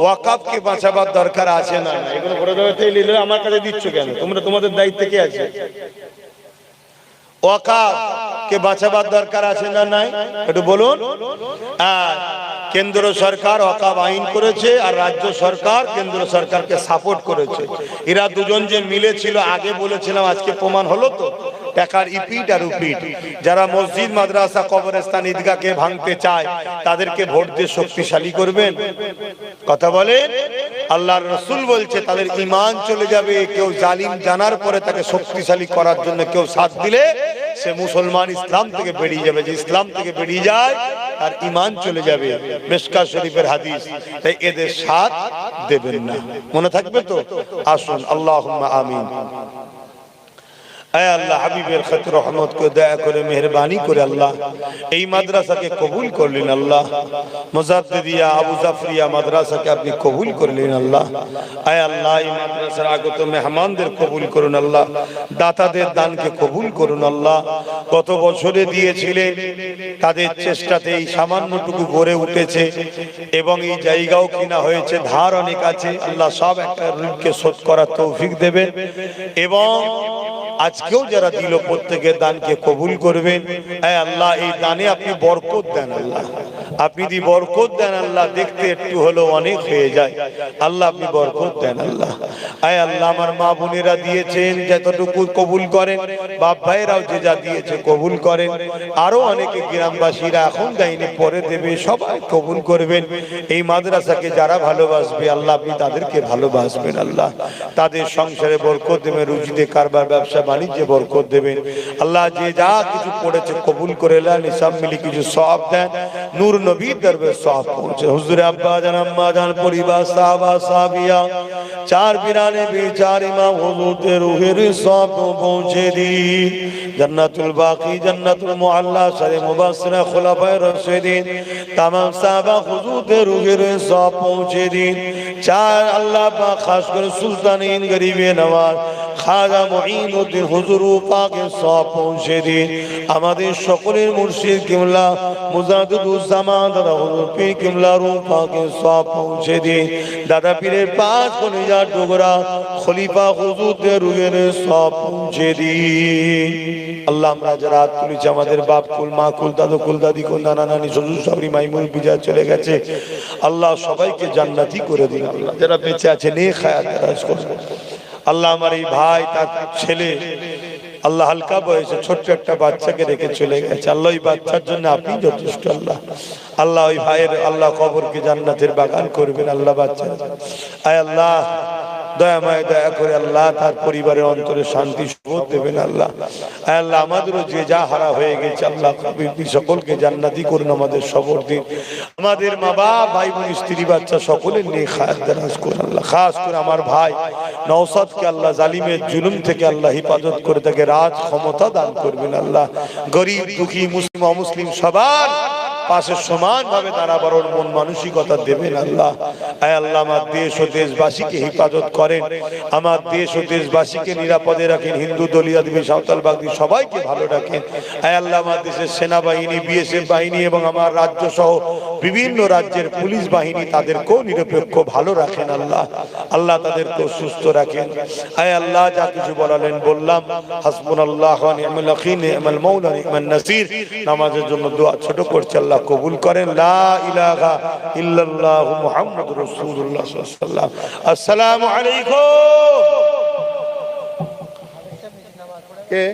ওয়াকফকে বাঁচাবার দরকার আছে না? এগুলো বড় নিলে আমার কাছে দিচ্ছ কেন? তোমরা তোমাদের দায়িত্ব কে আছে? ওয়াকফকে বাঁচাবার দরকার আছে না নাই? একটু বলুন। আর কেন্দ্র সরকার ওয়াকফ আইন করেছে, আর রাজ্য সরকার কেন্দ্র সরকারকে সাপোর্ট করেছে। এরা দুজন যে মিলেছিল, আগে বলেছিলাম, আজকে প্রমাণ হলো তো। টাকার ইপিট আর উপিট। যারা মসজিদ, মাদ্রাসা, কবরস্থান, ঈদগাহকে ভাঙতে চায়, তাদেরকে ভোট দিয়ে শক্তিশালী করবেন। কথা বলেন। আল্লাহর রাসূল বলছে তাদের ঈমান চলে যাবে। কেউ জালিম জানার পরে তাকে শক্তিশালী করার জন্য কেউ সাথ দিলে, সে মুসলমান ইসলাম থেকে বেরিয়ে যাবে। যে ইসলাম থেকে বেরিয়ে যায়, তার ঈমান চলে যাবে। মিশকাত শরীফের হাদিস। তাই এদের সাথ দেবেন না, মনে থাকবে তো? আসুন, আল্লাহুম্মা আমিন। আয় আল্লাহ হাবিবের খাতির রহমত করে দয়া করে মেহেরবানি করে আল্লাহ এই মাদ্রাসাকে কবুল করলেন আল্লাহ। মুজাদ্দিদিয়া আবু জাফরিয়া মাদ্রাসাকে আপনি কবুল করলেন আল্লাহ। আয় আল্লাহ এই মাদ্রাসার আগত মেহমানদের কবুল করুন আল্লাহ, দাতাদের দানকে কবুল করুন আল্লাহ। কত বছরে দিয়েছিলেন, তাদের চেষ্টাতে এই সামান্যটুকু গড়ে উঠেছে এবং এই জায়গাও কিনা হয়েছে, ধার অনেক আছে, আল্লাহ সব একটা ঋণকে শোধ করার তৌফিক দেবেন এবং আজকেও যারা দিল প্রত্যেকের দানকে কবুল করবেন। আয় আল্লাহ এই দানে আপনি বরকত দেন আল্লাহ, আপনি যদি বরকত দেন আল্লাহ, দেখতে একটু হলেও অনেক হয়ে যায় আল্লাহ, আপনি বরকত দেন আল্লাহ। আয় আল্লাহ আমার মা বোনেরা দিয়েছেন যতটুকু কবুল করেন, বাপ ভাইরাও যে যা দিয়েছে কবুল করেন, আরো অনেকে গ্রামবাসীরা এখন দেয়নি পরে দেবে, সবাই কবুল করবেন। এই মাদ্রাসাকে যারা ভালোবাসবে আল্লাহ আপনি তাদেরকে ভালোবাসবেন আল্লাহ, তাদের সংসারে বরকত দেবেন, রুজিতে কারবার ব্যবসা বাণিজ্যে বরকত দেবেন আল্লাহ। যে যা কিছু পড়েছে কবুল করে নেন, সব মিলে কিছু সওয়াব দেন, নূর নবীর দরবারে সওয়াব পৌঁছে। হুজুরে আব্বা জান আম্মা জান পরিবার সাহাবা সাহাবিয়া চার বিরানে বেচার ইমাম হুজুরদের রূহের সওয়াব পৌঁছে দিন। জান্নাতুল বাকি জান্নাতুল মুআল্লা সারে মুবাশশিরা খুলাফায়ে রাশিদিন तमाम সাহাবা হুজুরদের রূহের সওয়াব পৌঁছে দিন। চার আল্লাহ পাক খাস করে সুলতানিন গরিবে নওয়াজ খাজা মুঈনুদ্দিন হুজুর পাকের সওয়াব পৌঁছে দিন। আমাদের সকলের মুর্শিদ কিবলা মুজাদ্দিদুজ্জামান দাদা হুজুর পীর কিবলা রূহ পাকের সওয়াব পৌঁছে দিন। দাদা পীরের পাঁচ কলিজার টুকরা খলিফা হুজুরদের রূহের সওয়াব পৌঁছে দিন। আল্লাহ আমরা যারা হাত তুলেছি, আমাদের বাপ কুল মা কুল দাদু কুল দাদি কুল নানা নানি শ্বশুর শাশুড়ি মাইমুন বিজয় চলে গেছে আল্লাহ সবাইকে জান্নাতি করে দিন আল্লাহ। যারা বেঁচে আছে নেক হায়াত দারাজ করুন আল্লাহ। আমার এই ভাই তার ছেলে আল্লাহ হালকা বয়সে ছোট্ট একটা বাচ্চাকে রেখে চলে গেছে আল্লাহ, ওই বাচ্চার জন্য আপনি যথেষ্ট আল্লাহ। আল্লাহ ওই ভাইয়ের আল্লাহ কবরকে জান্নাতের বাগান করবেন আল্লাহ। বাচ্চা আয় আল্লাহ দয়াময় দয়া করে আল্লাহ তার পরিবারের অন্তরে শান্তি সুবোধ দেবেন আল্লাহ। আয় আল্লাহ আমাদেরও যে যা হারা হয়ে গেছে আল্লাহ সকলকে জান্নাতি করুন, আমাদের সবর দিন, আমাদের মা বাপ ভাই বোন স্ত্রী বাচ্চা সকলের নিয়ে খায়াত দারাজ করুন আল্লাহ। খাস করে আমার ভাই নওশাদকে আল্লাহ জালিমের জুলুম থেকে আল্লাহ হিফাজত করে তাকে রাজ ক্ষমতা দান করবেন আল্লাহ। গরিব দুঃখী মুসলিম অমুসলিম সবার পাশে সমান ভাবে দাঁড়াবার মন মানসিকতা দেবেন আল্লাহ। আয় আল্লাহ আমার দেশ ও দেশবাসীকে হিফাজত করেন, আমার দেশ ও দেশবাসীকে নিরাপদে রাখেন, হিন্দু দলিয়া দিবী সাঁওতাল বাগদি সবাইকে ভালো রাখেন। আয় আল্লাহ আমার দেশের সেনাবাহিনী বিএসএফ বাহিনী এবং আমার রাজ্য সহ বিভিন্ন রাজ্যের পুলিশ বাহিনী তাদেরকেও নিরপেক্ষ ভালো রাখেন আল্লাহ। আল্লাহ তাদেরকেও সুস্থ রাখেন। আয় আল্লাহ যা কিছু বলালেন বললাম, হাসবুনাল্লাহু ওয়া নি'মাল ওয়াকিল নি'মাল মাওলা নি'মান নাসির। নামাজের জন্য দোয়া ছোট করছে আল্লাহ কবুল করেন। লা ইলাহা ইল্লাল্লাহু মুহাম্মাদুর রাসূলুল্লাহ সাল্লাল্লাহু আলাইহি ওয়াসাল্লাম। আসসালামু আলাইকুম। কে